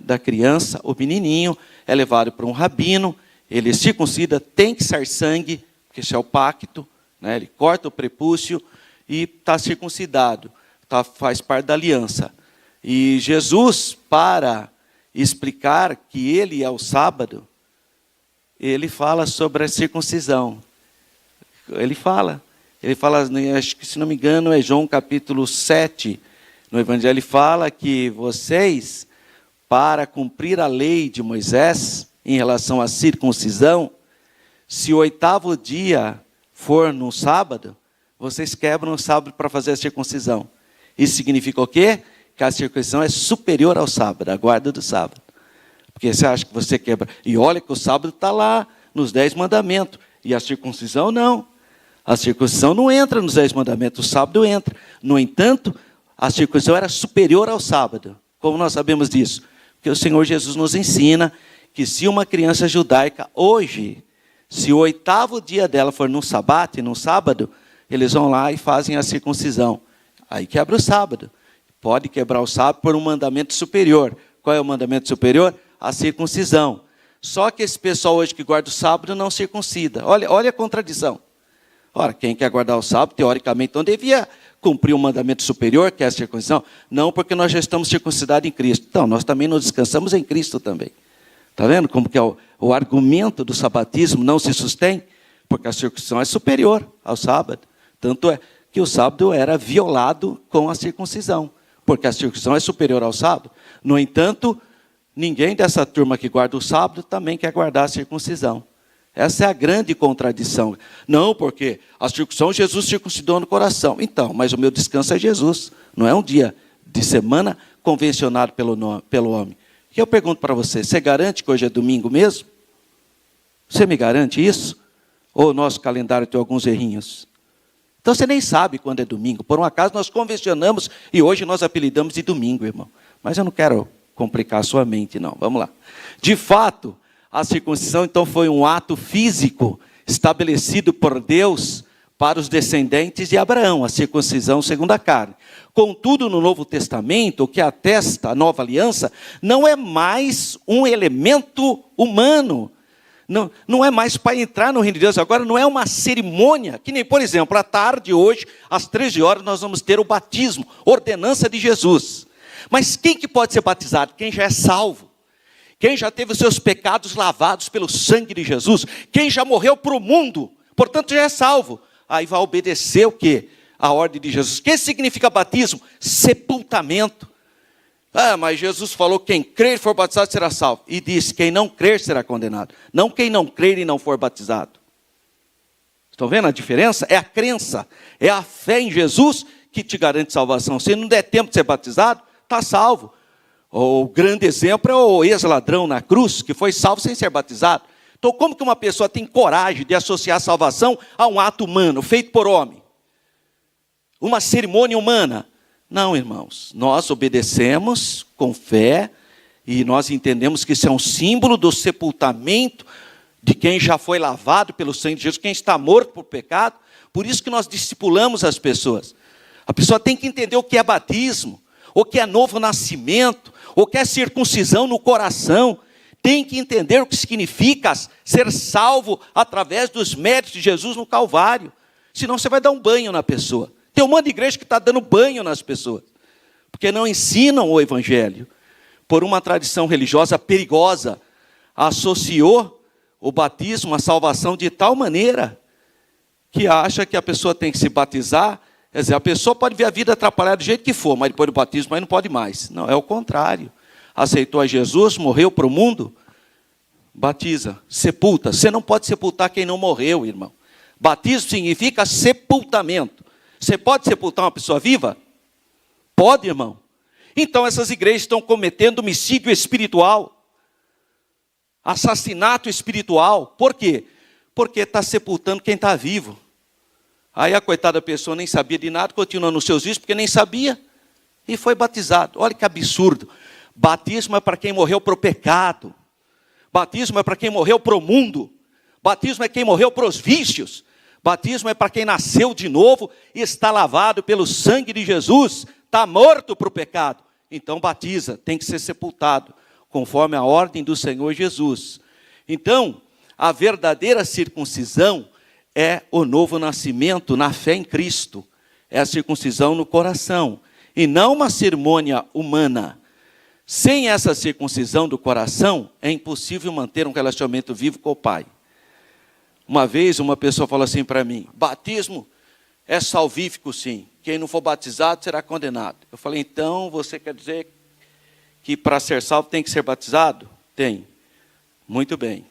da criança, o menininho é levado para um rabino, ele circuncida, tem que ser sangue, porque isso é o pacto, né? Ele corta o prepúcio e está circuncidado, faz parte da aliança. E Jesus, para explicar que ele é o sábado, ele fala sobre a circuncisão. Ele fala, acho que se não me engano é João capítulo 7, no Evangelho, ele fala que vocês, para cumprir a lei de Moisés, em relação à circuncisão, se o oitavo dia for no sábado, vocês quebram o sábado para fazer a circuncisão. Isso significa o quê? Que a circuncisão é superior ao sábado, a guarda do sábado. Porque você acha que você quebra. E olha que o sábado está lá, nos 10 mandamentos. E a circuncisão não. A circuncisão não entra nos 10 mandamentos, o sábado entra. No entanto, a circuncisão era superior ao sábado. Como nós sabemos disso? Porque o Senhor Jesus nos ensina que se uma criança judaica, hoje, se o oitavo dia dela for no sábado, eles vão lá e fazem a circuncisão. Aí quebra o sábado. Pode quebrar o sábado por um mandamento superior. Qual é o mandamento superior? A circuncisão. Só que esse pessoal hoje que guarda o sábado não circuncida. Olha a contradição. Ora, quem quer guardar o sábado, teoricamente, então devia cumprir um mandamento superior, que é a circuncisão. Não, porque nós já estamos circuncidados em Cristo. Então, nós também nos descansamos em Cristo também. Está vendo como que o argumento do sabatismo não se sustém? Porque a circuncisão é superior ao sábado. Tanto é que o sábado era violado com a circuncisão, porque a circuncisão é superior ao sábado. No entanto, ninguém dessa turma que guarda o sábado também quer guardar a circuncisão. Essa é a grande contradição. Não, porque a circuncisão Jesus circuncidou no coração. Então, mas o meu descanso é Jesus. Não é um dia de semana convencionado pelo homem. E eu pergunto para você, você garante que hoje é domingo mesmo? Você me garante isso? Ou o nosso calendário tem alguns errinhos? Então você nem sabe quando é domingo. Por um acaso nós convencionamos e hoje nós apelidamos de domingo, irmão. Mas eu não quero complicar a sua mente, não. Vamos lá. De fato, a circuncisão então foi um ato físico estabelecido por Deus para os descendentes de Abraão, a circuncisão segundo a carne. Contudo, no Novo Testamento, o que atesta a nova aliança, não é mais um elemento humano. Não é mais para entrar no reino de Deus. Agora não é uma cerimônia, que nem, por exemplo, à tarde hoje, às 13 horas, nós vamos ter o batismo, ordenança de Jesus. Mas quem que pode ser batizado? Quem já é salvo. Quem já teve os seus pecados lavados pelo sangue de Jesus. Quem já morreu para o mundo, portanto já é salvo. Aí vai obedecer o quê? A ordem de Jesus. O que significa batismo? Sepultamento. Ah, mas Jesus falou, quem crer e for batizado será salvo. E disse, quem não crer será condenado. Não quem não crer e não for batizado. Estão vendo a diferença? É a crença, é a fé em Jesus que te garante salvação. Se não der tempo de ser batizado, está salvo. O grande exemplo é o ex-ladrão na cruz, que foi salvo sem ser batizado. Então, como que uma pessoa tem coragem de associar a salvação a um ato humano, feito por homem? Uma cerimônia humana? Não, irmãos. Nós obedecemos com fé e nós entendemos que isso é um símbolo do sepultamento de quem já foi lavado pelo sangue de Jesus, quem está morto por pecado. Por isso que nós discipulamos as pessoas. A pessoa tem que entender o que é batismo, o que é novo nascimento, o que é circuncisão no coração. Tem que entender o que significa ser salvo através dos méritos de Jesus no Calvário. Senão você vai dar um banho na pessoa. Tem um monte de igreja que está dando banho nas pessoas, porque não ensinam o Evangelho. Por uma tradição religiosa perigosa, associou o batismo à salvação de tal maneira que acha que a pessoa tem que se batizar. Quer dizer, a pessoa pode ver a vida atrapalhada do jeito que for, mas depois do batismo aí não pode mais. Não, é o contrário. Aceitou a Jesus, morreu para o mundo, Batiza, sepulta. Você não pode sepultar quem não morreu, irmão. Batismo significa sepultamento. Você pode sepultar uma pessoa viva? Pode, irmão. Então essas igrejas estão cometendo homicídio espiritual, assassinato espiritual. Por quê? Porque está sepultando quem está vivo. Aí a coitada pessoa nem sabia de nada, continua nos seus vícios, porque nem sabia, e foi batizado. Olha que absurdo. Batismo é para quem morreu para o pecado. Batismo é para quem morreu para o mundo. Batismo é quem morreu para os vícios. Batismo é para quem nasceu de novo e está lavado pelo sangue de Jesus, está morto para o pecado. Então batiza, tem que ser sepultado, conforme a ordem do Senhor Jesus. Então, a verdadeira circuncisão é o novo nascimento na fé em Cristo. É a circuncisão no coração, e não uma cerimônia humana. Sem essa circuncisão do coração, é impossível manter um relacionamento vivo com o Pai. Uma vez uma pessoa falou assim para mim: batismo é salvífico, sim. Quem não for batizado será condenado. Eu falei: então você quer dizer que para ser salvo tem que ser batizado? Tem. Muito bem.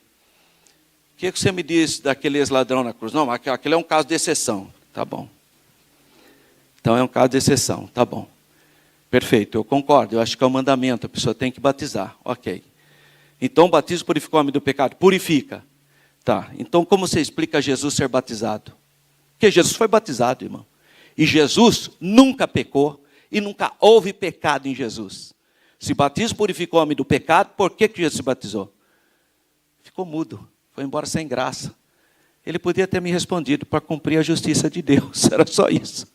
O que você me diz daquele ex-ladrão na cruz? Não, aquele é um caso de exceção. Tá bom. Então é um caso de exceção, tá bom. Perfeito, eu concordo, eu acho que é um mandamento, a pessoa tem que batizar, ok. Então o batismo purifica o homem do pecado? Purifica. Tá, então como você explica Jesus ser batizado? Porque Jesus foi batizado, irmão. E Jesus nunca pecou, e nunca houve pecado em Jesus. Se batismo purificou o homem do pecado, por que Jesus se batizou? Ficou mudo, foi embora sem graça. Ele podia ter me respondido: para cumprir a justiça de Deus, era só isso.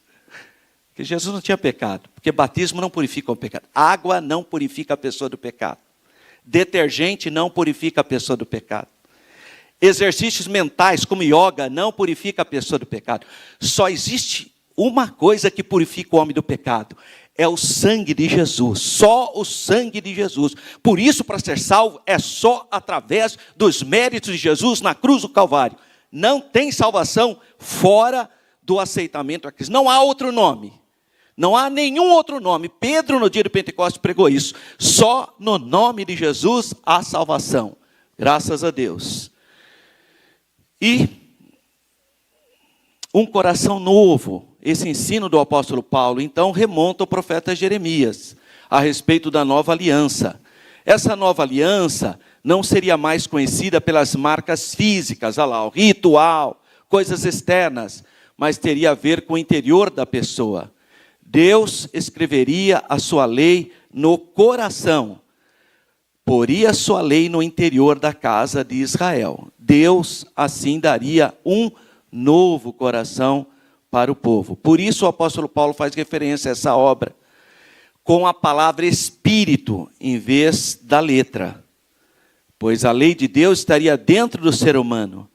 Porque Jesus não tinha pecado, porque batismo não purifica o pecado. Água não purifica a pessoa do pecado. Detergente não purifica a pessoa do pecado. Exercícios mentais como yoga não purifica a pessoa do pecado. Só existe uma coisa que purifica o homem do pecado: é o sangue de Jesus. Só o sangue de Jesus. Por isso, para ser salvo, é só através dos méritos de Jesus na cruz do Calvário. Não tem salvação fora do aceitamento a Cristo. Não há outro nome. Não há nenhum outro nome. Pedro, no dia do Pentecostes, pregou isso. Só no nome de Jesus há salvação. Graças a Deus. E um coração novo. Esse ensino do apóstolo Paulo, então, remonta ao profeta Jeremias, a respeito da nova aliança. Essa nova aliança não seria mais conhecida pelas marcas físicas, olha lá, o ritual, coisas externas, mas teria a ver com o interior da pessoa. Deus escreveria a sua lei no coração, poria a sua lei no interior da casa de Israel. Deus assim daria um novo coração para o povo. Por isso o apóstolo Paulo faz referência a essa obra com a palavra espírito em vez da letra, pois a lei de Deus estaria dentro do ser humano,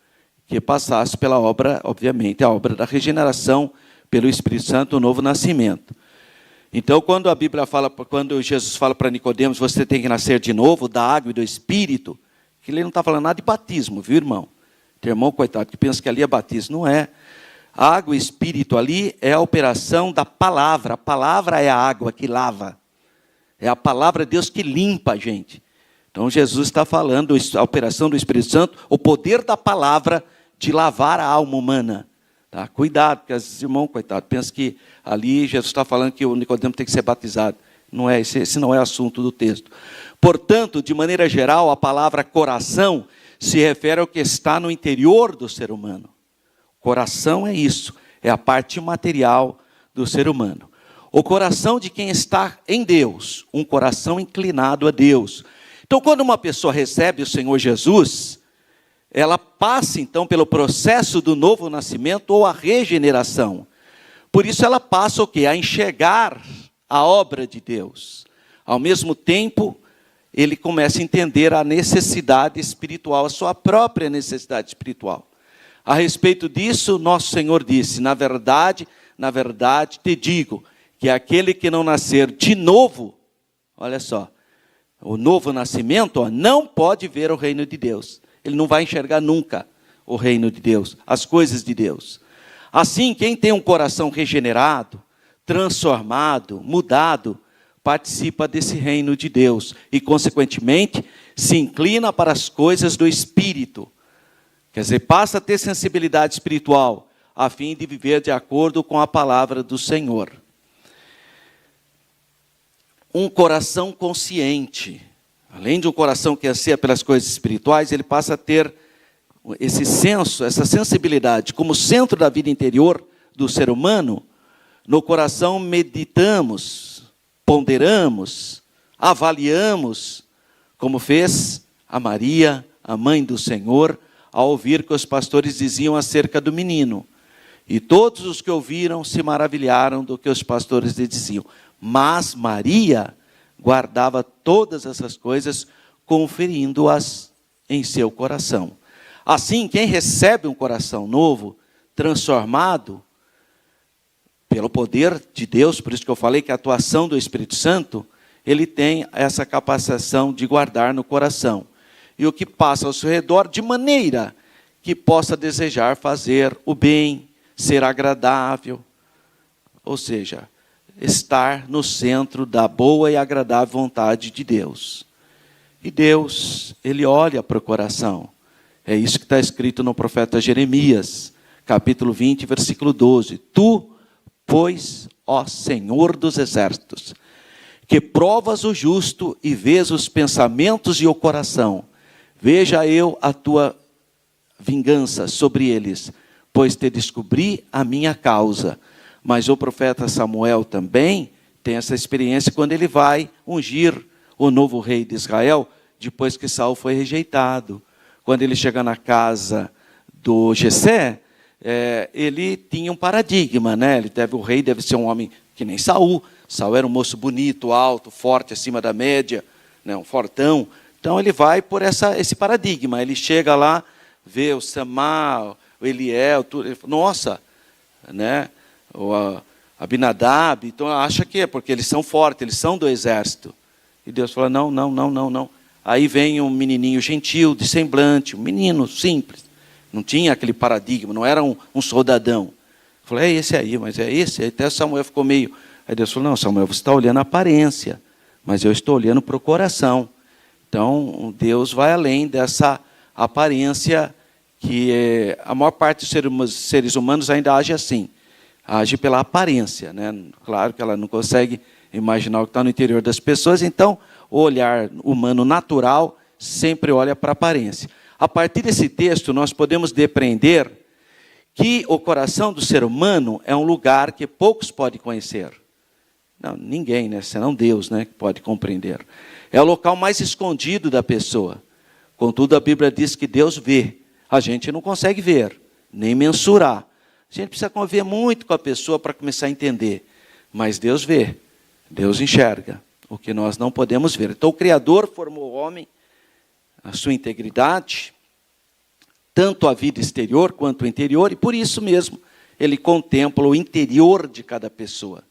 que passasse pela obra, obviamente, a obra da regeneração pelo Espírito Santo, o novo nascimento. Então, quando a Bíblia fala, quando Jesus fala para Nicodemos, você tem que nascer de novo, da água e do Espírito, que ele não está falando nada de batismo, viu, irmão? Tem irmão, coitado, que pensa que ali é batismo. Não é. A água e Espírito ali é a operação da palavra. A palavra é a água que lava. É a palavra de Deus que limpa a gente. Então, Jesus está falando a operação do Espírito Santo, o poder da palavra de lavar a alma humana. Tá? Cuidado, porque os irmãos, coitado, pensam que ali Jesus está falando que o Nicodemo tem que ser batizado. Não é, esse não é assunto do texto. Portanto, de maneira geral, a palavra coração se refere ao que está no interior do ser humano. Coração é isso, é a parte material do ser humano. O coração de quem está em Deus, um coração inclinado a Deus. Então, quando uma pessoa recebe o Senhor Jesus, ela passa então pelo processo do novo nascimento ou a regeneração. Por isso ela passa o quê? A enxergar a obra de Deus. Ao mesmo tempo, ele começa a entender a necessidade espiritual, a sua própria necessidade espiritual. A respeito disso, nosso Senhor disse: na verdade te digo, que aquele que não nascer de novo, olha só, o novo nascimento, não pode ver o reino de Deus. Ele não vai enxergar nunca o reino de Deus, as coisas de Deus. Assim, quem tem um coração regenerado, transformado, mudado, participa desse reino de Deus e, consequentemente, se inclina para as coisas do Espírito. Quer dizer, passa a ter sensibilidade espiritual, a fim de viver de acordo com a palavra do Senhor. Um coração consciente, além de um coração que anseia pelas coisas espirituais, ele passa a ter esse senso, essa sensibilidade, como centro da vida interior do ser humano. No coração meditamos, ponderamos, avaliamos, como fez a Maria, a mãe do Senhor, ao ouvir que os pastores diziam acerca do menino. E todos os que ouviram se maravilharam do que os pastores lhe diziam. Mas Maria guardava todas essas coisas, conferindo-as em seu coração. Assim, quem recebe um coração novo, transformado pelo poder de Deus, por isso que eu falei que a atuação do Espírito Santo, ele tem essa capacitação de guardar no coração. E o que passa ao seu redor, de maneira que possa desejar fazer o bem, ser agradável, ou seja, estar no centro da boa e agradável vontade de Deus. E Deus, ele olha para o coração. É isso que está escrito no profeta Jeremias, capítulo 20, versículo 12. Tu, pois, ó Senhor dos exércitos, que provas o justo e vês os pensamentos e o coração, veja eu a tua vingança sobre eles, pois te descobri a minha causa. Mas o profeta Samuel também tem essa experiência quando ele vai ungir o novo rei de Israel, depois que Saul foi rejeitado. Quando ele chega na casa do Jessé, ele tinha um paradigma, né? O rei deve ser um homem que nem Saul. Saul era um moço bonito, alto, forte, acima da média, né? Um fortão. Então ele vai por esse paradigma. Ele chega lá, vê o Samá, o Eliel, tudo. Ele fala, nossa, né? O Abinadab, então acha que é porque eles são fortes, eles são do exército. E Deus fala, não. Aí vem um menininho gentil, de semblante, um menino simples. Não tinha aquele paradigma, não era um soldadão. Eu falei, é esse aí, mas é esse? Aí até Samuel ficou meio... Aí Deus falou, não, Samuel, você está olhando a aparência, mas eu estou olhando para o coração. Então, Deus vai além dessa aparência que a maior parte dos seres humanos ainda age assim. Age pela aparência, né? Claro que ela não consegue imaginar o que está no interior das pessoas, então o olhar humano natural sempre olha para a aparência. A partir desse texto, nós podemos depreender que o coração do ser humano é um lugar que poucos podem conhecer. Não, ninguém, né? Senão Deus, né, que pode compreender. É o local mais escondido da pessoa. Contudo, a Bíblia diz que Deus vê. A gente não consegue ver, nem mensurar. A gente precisa conviver muito com a pessoa para começar a entender. Mas Deus vê, Deus enxerga o que nós não podemos ver. Então o Criador formou o homem, a sua integridade, tanto a vida exterior quanto o interior, e por isso mesmo ele contempla o interior de cada pessoa.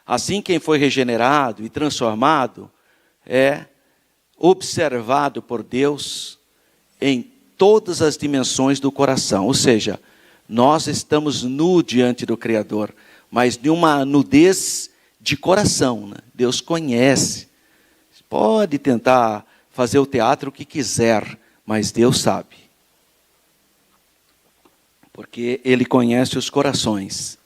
Assim, quem foi regenerado e transformado é observado por Deus em todas as dimensões do coração. Ou seja, nós estamos nu diante do Criador, mas de uma nudez de coração, né? Deus conhece. Pode tentar fazer o teatro que quiser, mas Deus sabe. Porque Ele conhece os corações.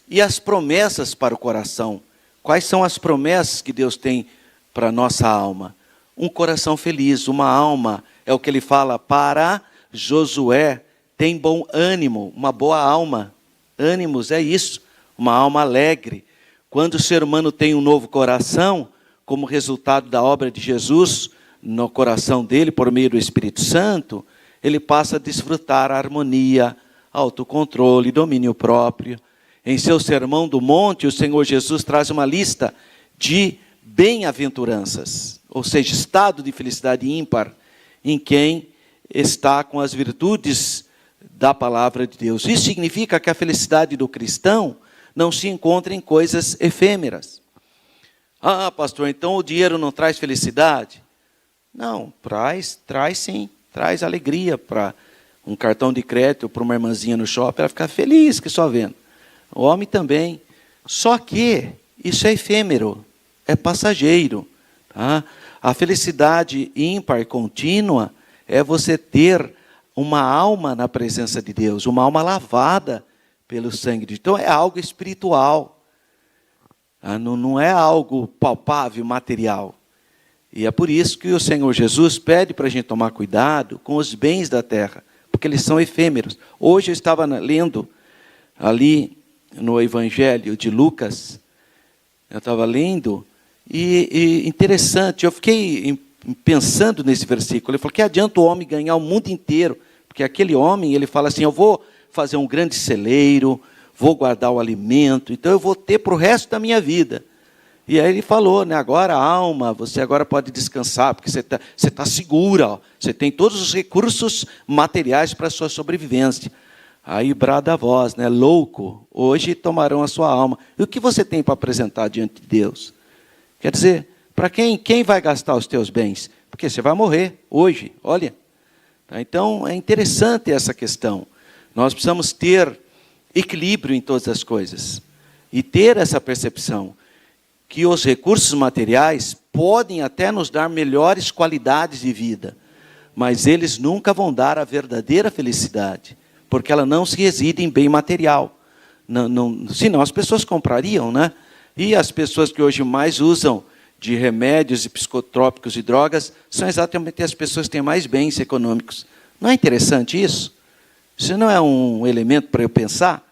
E as promessas para o coração? Quais são as promessas que Deus tem para a nossa alma? Um coração feliz, uma alma, é o que Ele fala para Josué, tem bom ânimo, uma boa alma. Ânimos é isso, uma alma alegre. Quando o ser humano tem um novo coração, como resultado da obra de Jesus no coração dele, por meio do Espírito Santo, ele passa a desfrutar a harmonia, autocontrole, domínio próprio. Em seu Sermão do Monte, o Senhor Jesus traz uma lista de bem-aventuranças, ou seja, estado de felicidade ímpar, em quem está com as virtudes da palavra de Deus. Isso significa que a felicidade do cristão não se encontra em coisas efêmeras. Ah, pastor, então o dinheiro não traz felicidade? Não, traz sim, traz alegria para um cartão de crédito, para uma irmãzinha no shopping, ela fica feliz que só vendo. O homem também. Só que isso é efêmero, é passageiro. Tá? A felicidade ímpar, contínua, é você ter uma alma na presença de Deus, uma alma lavada pelo sangue de Deus. Então é algo espiritual, tá? Não é algo palpável, material. E é por isso que o Senhor Jesus pede para a gente tomar cuidado com os bens da terra, porque eles são efêmeros. Hoje eu estava lendo ali no Evangelho de Lucas, eu estava lendo, e interessante, eu fiquei pensando nesse versículo. Ele falou: que adianta o homem ganhar o mundo inteiro? Porque aquele homem, ele fala assim: eu vou fazer um grande celeiro, vou guardar o alimento, então eu vou ter para o resto da minha vida. E aí ele falou, né, agora a alma, você agora pode descansar, porque você tá segura, ó, você tem todos os recursos materiais para a sua sobrevivência. Aí brada a voz, né, louco, hoje tomarão a sua alma. E o que você tem para apresentar diante de Deus? Quer dizer, para quem vai gastar os teus bens? Porque você vai morrer hoje, olha. Então é interessante essa questão. Nós precisamos ter equilíbrio em todas as coisas. E ter essa percepção que os recursos materiais podem até nos dar melhores qualidades de vida, mas eles nunca vão dar a verdadeira felicidade, porque ela não se reside em bem material. Senão as pessoas comprariam, né? E as pessoas que hoje mais usam de remédios e psicotrópicos e drogas são exatamente as pessoas que têm mais bens econômicos. Não é interessante isso? Isso não é um elemento para eu pensar?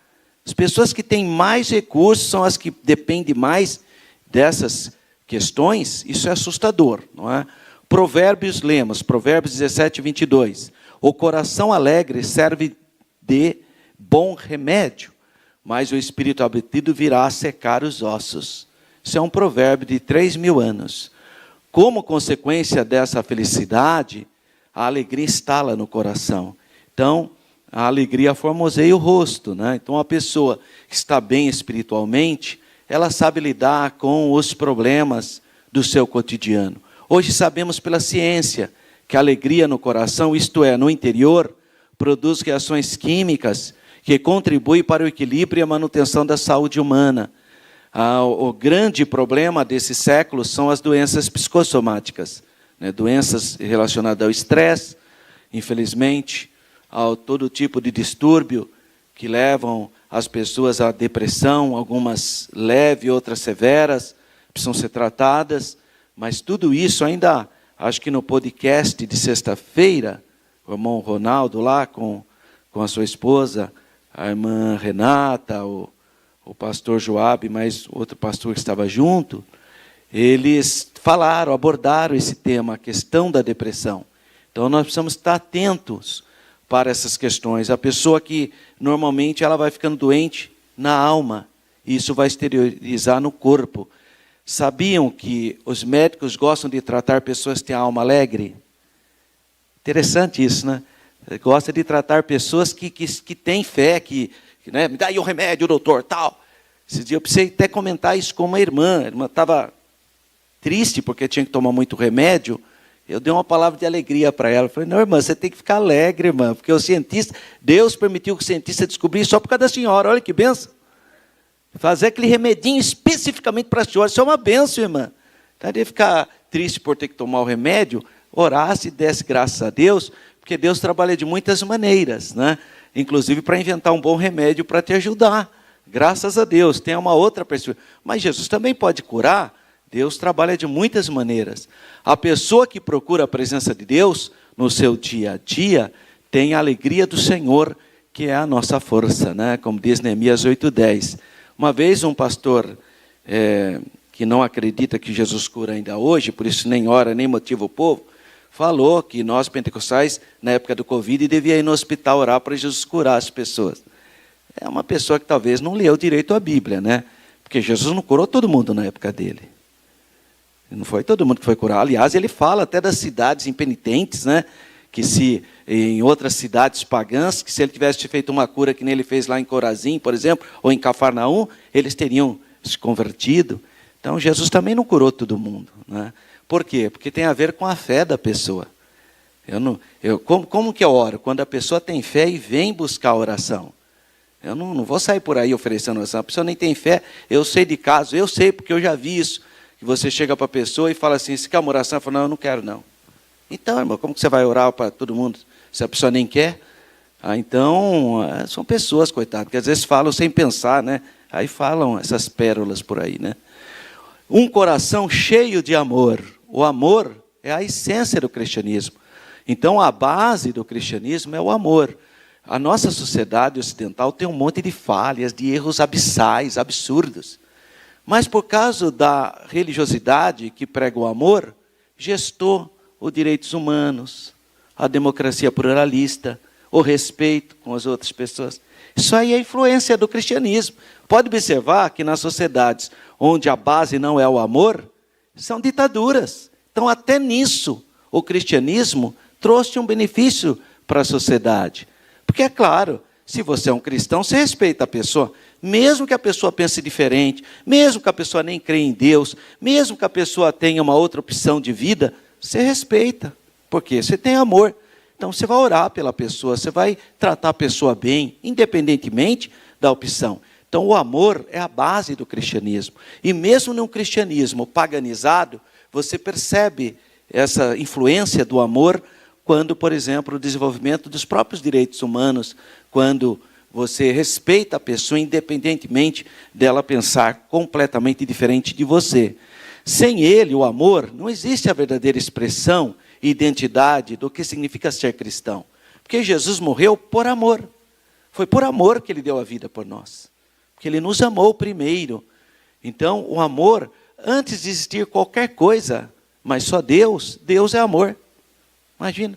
As pessoas que têm mais recursos são as que dependem mais dessas questões. Isso é assustador, não é? Provérbios, lemos, Provérbios 17, 22. O coração alegre serve de bom remédio, mas o espírito abatido virá a secar os ossos. Isso é um provérbio de 3.000 anos. Como consequência dessa felicidade, a alegria instala no coração. Então, a alegria formoseia o rosto, né? Então, a pessoa que está bem espiritualmente, ela sabe lidar com os problemas do seu cotidiano. Hoje sabemos pela ciência que a alegria no coração, isto é, no interior, produz reações químicas que contribuem para o equilíbrio e a manutenção da saúde humana. O grande problema desse século são as doenças psicossomáticas, né? Doenças relacionadas ao estresse, infelizmente, a todo tipo de distúrbio que levam as pessoas à depressão, algumas leves, outras severas, precisam ser tratadas, mas tudo isso ainda, acho que no podcast de sexta-feira, o irmão Ronaldo lá com a sua esposa, a irmã Renata, o pastor Joabe, mais outro pastor que estava junto, eles falaram, abordaram esse tema, a questão da depressão. Então nós precisamos estar atentos para essas questões. A pessoa que normalmente ela vai ficando doente na alma, e isso vai exteriorizar no corpo. Sabiam que os médicos gostam de tratar pessoas que têm a alma alegre? Interessante isso, né? Gosta de tratar pessoas que têm fé, né? Me dá aí um remédio, doutor, tal. Esse dia eu precisei até comentar isso com uma irmã. A irmã estava triste porque tinha que tomar muito remédio. Eu dei uma palavra de alegria para ela. Eu falei: não, irmã, você tem que ficar alegre, irmã, porque o cientista, Deus permitiu que o cientista descobrisse só por causa da senhora. Olha que benção. Fazer aquele remedinho especificamente para a senhora, isso é uma benção, irmã. Então, de ficar triste por ter que tomar o remédio, orasse e desse graças a Deus, porque Deus trabalha de muitas maneiras, né? Inclusive para inventar um bom remédio para te ajudar. Graças a Deus, tem uma outra perspectiva. Mas Jesus também pode curar. Deus trabalha de muitas maneiras. A pessoa que procura a presença de Deus no seu dia a dia tem a alegria do Senhor, que é a nossa força, né? Como diz Neemias 8:10. Uma vez um pastor que não acredita que Jesus cura ainda hoje, por isso nem ora, nem motiva o povo, falou que nós pentecostais, na época do Covid, devíamos ir no hospital orar para Jesus curar as pessoas. É uma pessoa que talvez não leu direito a Bíblia, né? Porque Jesus não curou todo mundo na época dele. Não foi todo mundo que foi curar. Aliás, ele fala até das cidades impenitentes, né? Que se em outras cidades pagãs, que se ele tivesse feito uma cura que nem ele fez lá em Corazim, por exemplo, ou em Cafarnaum, eles teriam se convertido. Então, Jesus também não curou todo mundo, né? Por quê? Porque tem a ver com a fé da pessoa. Como que eu oro? Quando a pessoa tem fé e vem buscar a oração. Eu não vou sair por aí oferecendo oração. A pessoa nem tem fé. Eu sei de caso, eu sei porque eu já vi isso. que você chega para a pessoa e fala assim, você quer uma oração? Ela fala, não, eu não quero não. Então, irmão, como que você vai orar para todo mundo se a pessoa nem quer? Então, são pessoas, coitadas, que às vezes falam sem pensar, né? Aí falam essas pérolas por aí, né? Um coração cheio de amor. O amor é a essência do cristianismo. Então, a base do cristianismo é o amor. A nossa sociedade ocidental tem um monte de falhas, de erros abissais, absurdos. Mas por causa da religiosidade que prega o amor, gestou os direitos humanos, a democracia pluralista, o respeito com as outras pessoas. Isso aí é influência do cristianismo. Pode observar que nas sociedades onde a base não é o amor, são ditaduras. Então, até nisso, o cristianismo trouxe um benefício para a sociedade. Porque, é claro, se você é um cristão, você respeita a pessoa, mesmo que a pessoa pense diferente, mesmo que a pessoa nem creia em Deus, mesmo que a pessoa tenha uma outra opção de vida, você respeita, porque você tem amor. Então, você vai orar pela pessoa, você vai tratar a pessoa bem, independentemente da opção. Então, o amor é a base do cristianismo. E mesmo num cristianismo paganizado, você percebe essa influência do amor quando, por exemplo, o desenvolvimento dos próprios direitos humanos, quando você respeita a pessoa, independentemente dela pensar completamente diferente de você. Sem ele, o amor, não existe a verdadeira expressão e identidade do que significa ser cristão. Porque Jesus morreu por amor. Foi por amor que ele deu a vida por nós. Porque ele nos amou primeiro. Então, o amor, antes de existir qualquer coisa, mas só Deus, Deus é amor. Imagina.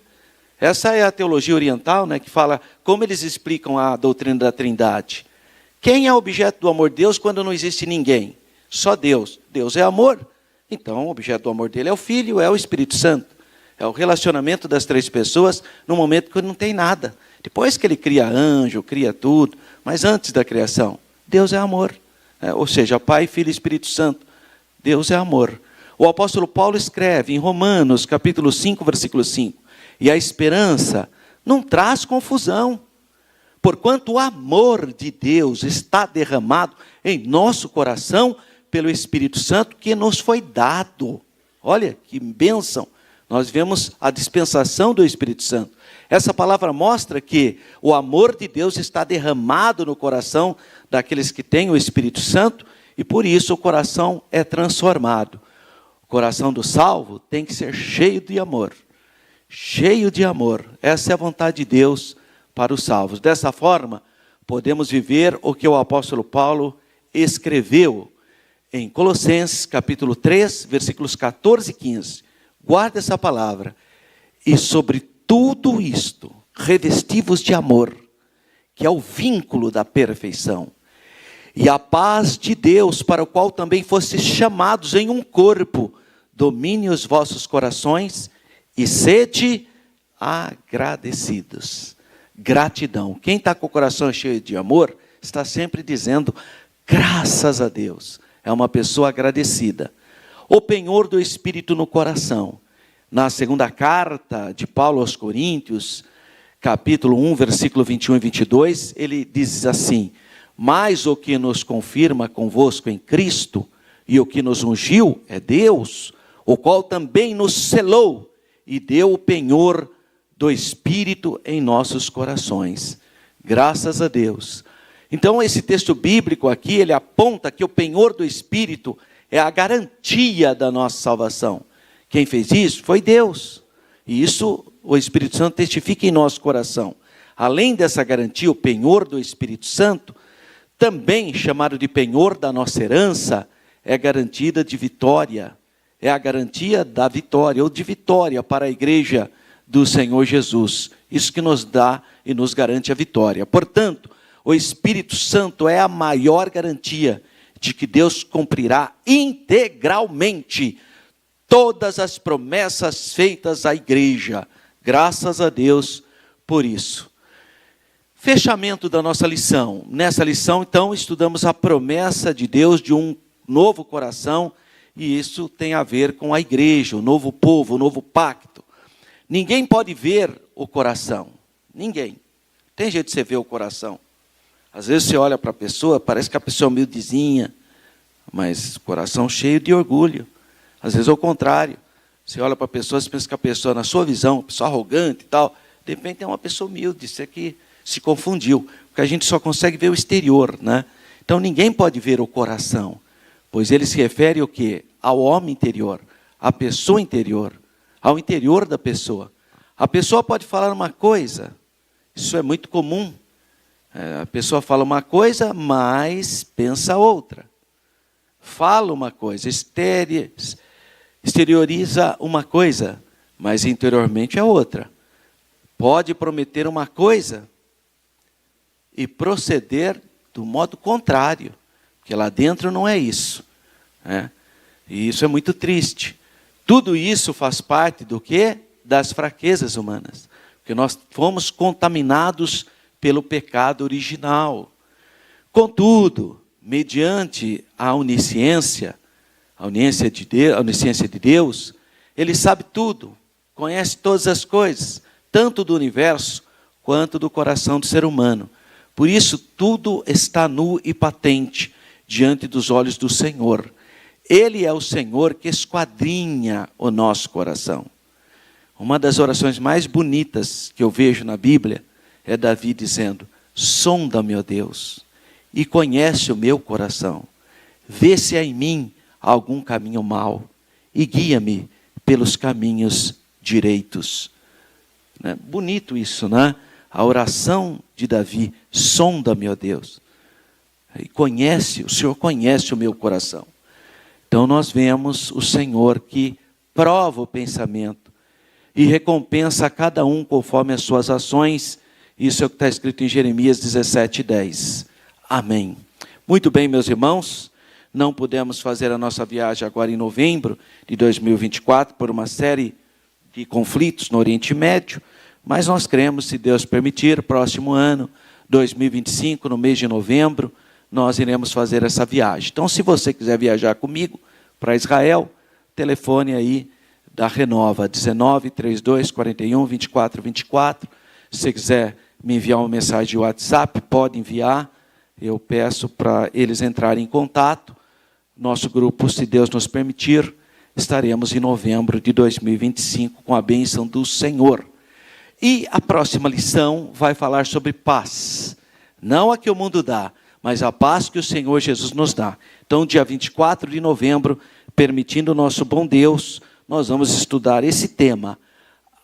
Essa é a teologia oriental, né, que fala como eles explicam a doutrina da Trindade. Quem é o objeto do amor de Deus quando não existe ninguém? Só Deus. Deus é amor. Então, o objeto do amor dele é o Filho, é o Espírito Santo. É o relacionamento das três pessoas no momento que não tem nada. Depois que ele cria anjo, cria tudo, mas antes da criação, Deus é amor. Ou seja, Pai, Filho e Espírito Santo. Deus é amor. O apóstolo Paulo escreve em Romanos, capítulo 5, versículo 5. E a esperança não traz confusão, porquanto o amor de Deus está derramado em nosso coração pelo Espírito Santo que nos foi dado. Olha que bênção. Nós vemos a dispensação do Espírito Santo. Essa palavra mostra que o amor de Deus está derramado no coração daqueles que têm o Espírito Santo e por isso o coração é transformado. O coração do salvo tem que ser cheio de amor. Cheio de amor. Essa é a vontade de Deus para os salvos. Dessa forma, podemos viver o que o apóstolo Paulo escreveu em Colossenses, capítulo 3, versículos 14 e 15. Guarda essa palavra. E sobre tudo isto, revesti-vos de amor, que é o vínculo da perfeição. E a paz de Deus, para o qual também fostes chamados em um corpo, domine os vossos corações e sede agradecidos. Gratidão. Quem está com o coração cheio de amor, está sempre dizendo, graças a Deus. É uma pessoa agradecida. O penhor do Espírito no coração. Na segunda carta de Paulo aos Coríntios, capítulo 1, versículo 21 e 22, ele diz assim, mas o que nos confirma convosco em Cristo, e o que nos ungiu é Deus, o qual também nos selou, e deu o penhor do Espírito em nossos corações. Graças a Deus. Então, esse texto bíblico aqui, ele aponta que o penhor do Espírito é a garantia da nossa salvação. Quem fez isso foi Deus. E isso o Espírito Santo testifica em nosso coração. Além dessa garantia, o penhor do Espírito Santo, também chamado de penhor da nossa herança, é garantida de vitória. É a garantia da vitória, ou de vitória para a igreja do Senhor Jesus. Isso que nos dá e nos garante a vitória. Portanto, o Espírito Santo é a maior garantia de que Deus cumprirá integralmente todas as promessas feitas à igreja. Graças a Deus por isso. Fechamento da nossa lição. Nessa lição, então, estudamos a promessa de Deus de um novo coração, e isso tem a ver com a igreja, o novo povo, o novo pacto. Ninguém pode ver o coração. Ninguém. Tem jeito de você ver o coração. Às vezes você olha para a pessoa, parece que a pessoa é humildezinha, mas coração cheio de orgulho. Às vezes é o contrário. Você olha para a pessoa, você pensa que a pessoa, na sua visão, uma pessoa arrogante e tal, de repente é uma pessoa humilde. Isso aqui se confundiu, porque a gente só consegue ver o exterior, né? Então ninguém pode ver o coração, pois ele se refere ao quê? Ao homem interior, à pessoa interior, ao interior da pessoa. A pessoa pode falar uma coisa, isso é muito comum. A pessoa fala uma coisa, mas pensa outra. Fala uma coisa, exterioriza uma coisa, mas interiormente é outra. Pode prometer uma coisa e proceder do modo contrário, porque lá dentro não é isso, né? E isso é muito triste. Tudo isso faz parte do quê? Das fraquezas humanas, porque nós fomos contaminados pelo pecado original. Contudo, mediante a onisciência de Deus, Ele sabe tudo, conhece todas as coisas, tanto do universo quanto do coração do ser humano. Por isso, tudo está nu e patente diante dos olhos do Senhor. Ele é o Senhor que esquadrinha o nosso coração. Uma das orações mais bonitas que eu vejo na Bíblia é Davi dizendo: sonda-me, ó Deus, e conhece o meu coração. Vê se há em mim algum caminho mau e guia-me pelos caminhos direitos. Bonito isso, né? A oração de Davi: sonda-me, ó Deus, e o Senhor conhece o meu coração. Então nós vemos o Senhor que prova o pensamento e recompensa a cada um conforme as suas ações. Isso é o que está escrito em Jeremias 17:10. Amém. Muito bem, meus irmãos, não pudemos fazer a nossa viagem agora em novembro de 2024 por uma série de conflitos no Oriente Médio, mas nós cremos, se Deus permitir, próximo ano, 2025, no mês de novembro, nós iremos fazer essa viagem. Então, se você quiser viajar comigo para Israel, telefone aí da Renova, 19-32-41-24-24. Se você quiser me enviar uma mensagem de WhatsApp, pode enviar. Eu peço para eles entrarem em contato. Nosso grupo, se Deus nos permitir, estaremos em novembro de 2025 com a bênção do Senhor. E a próxima lição vai falar sobre paz. Não a que o mundo dá, mas a paz que o Senhor Jesus nos dá. Então, dia 24 de novembro, permitindo o nosso bom Deus, nós vamos estudar esse tema,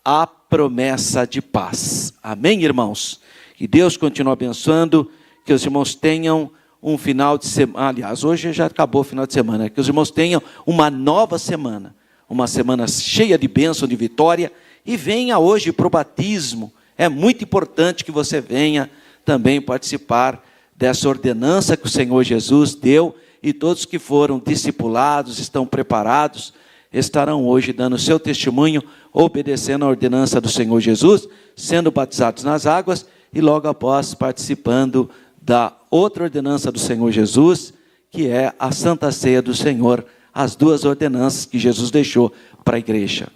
a promessa de paz. Amém, irmãos? Que Deus continue abençoando, que os irmãos tenham um final de semana, aliás, hoje já acabou o final de semana, que os irmãos tenham uma nova semana, uma semana cheia de bênção, de vitória, e venha hoje para o batismo. É muito importante que você venha também participar dessa ordenança que o Senhor Jesus deu, e todos que foram discipulados, estão preparados, estarão hoje dando seu testemunho, obedecendo a ordenança do Senhor Jesus, sendo batizados nas águas, e logo após participando da outra ordenança do Senhor Jesus, que é a Santa Ceia do Senhor, as duas ordenanças que Jesus deixou para a igreja.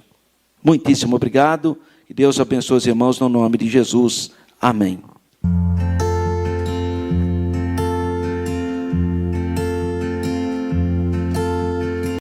Muitíssimo obrigado, que Deus abençoe os irmãos no nome de Jesus. Amém.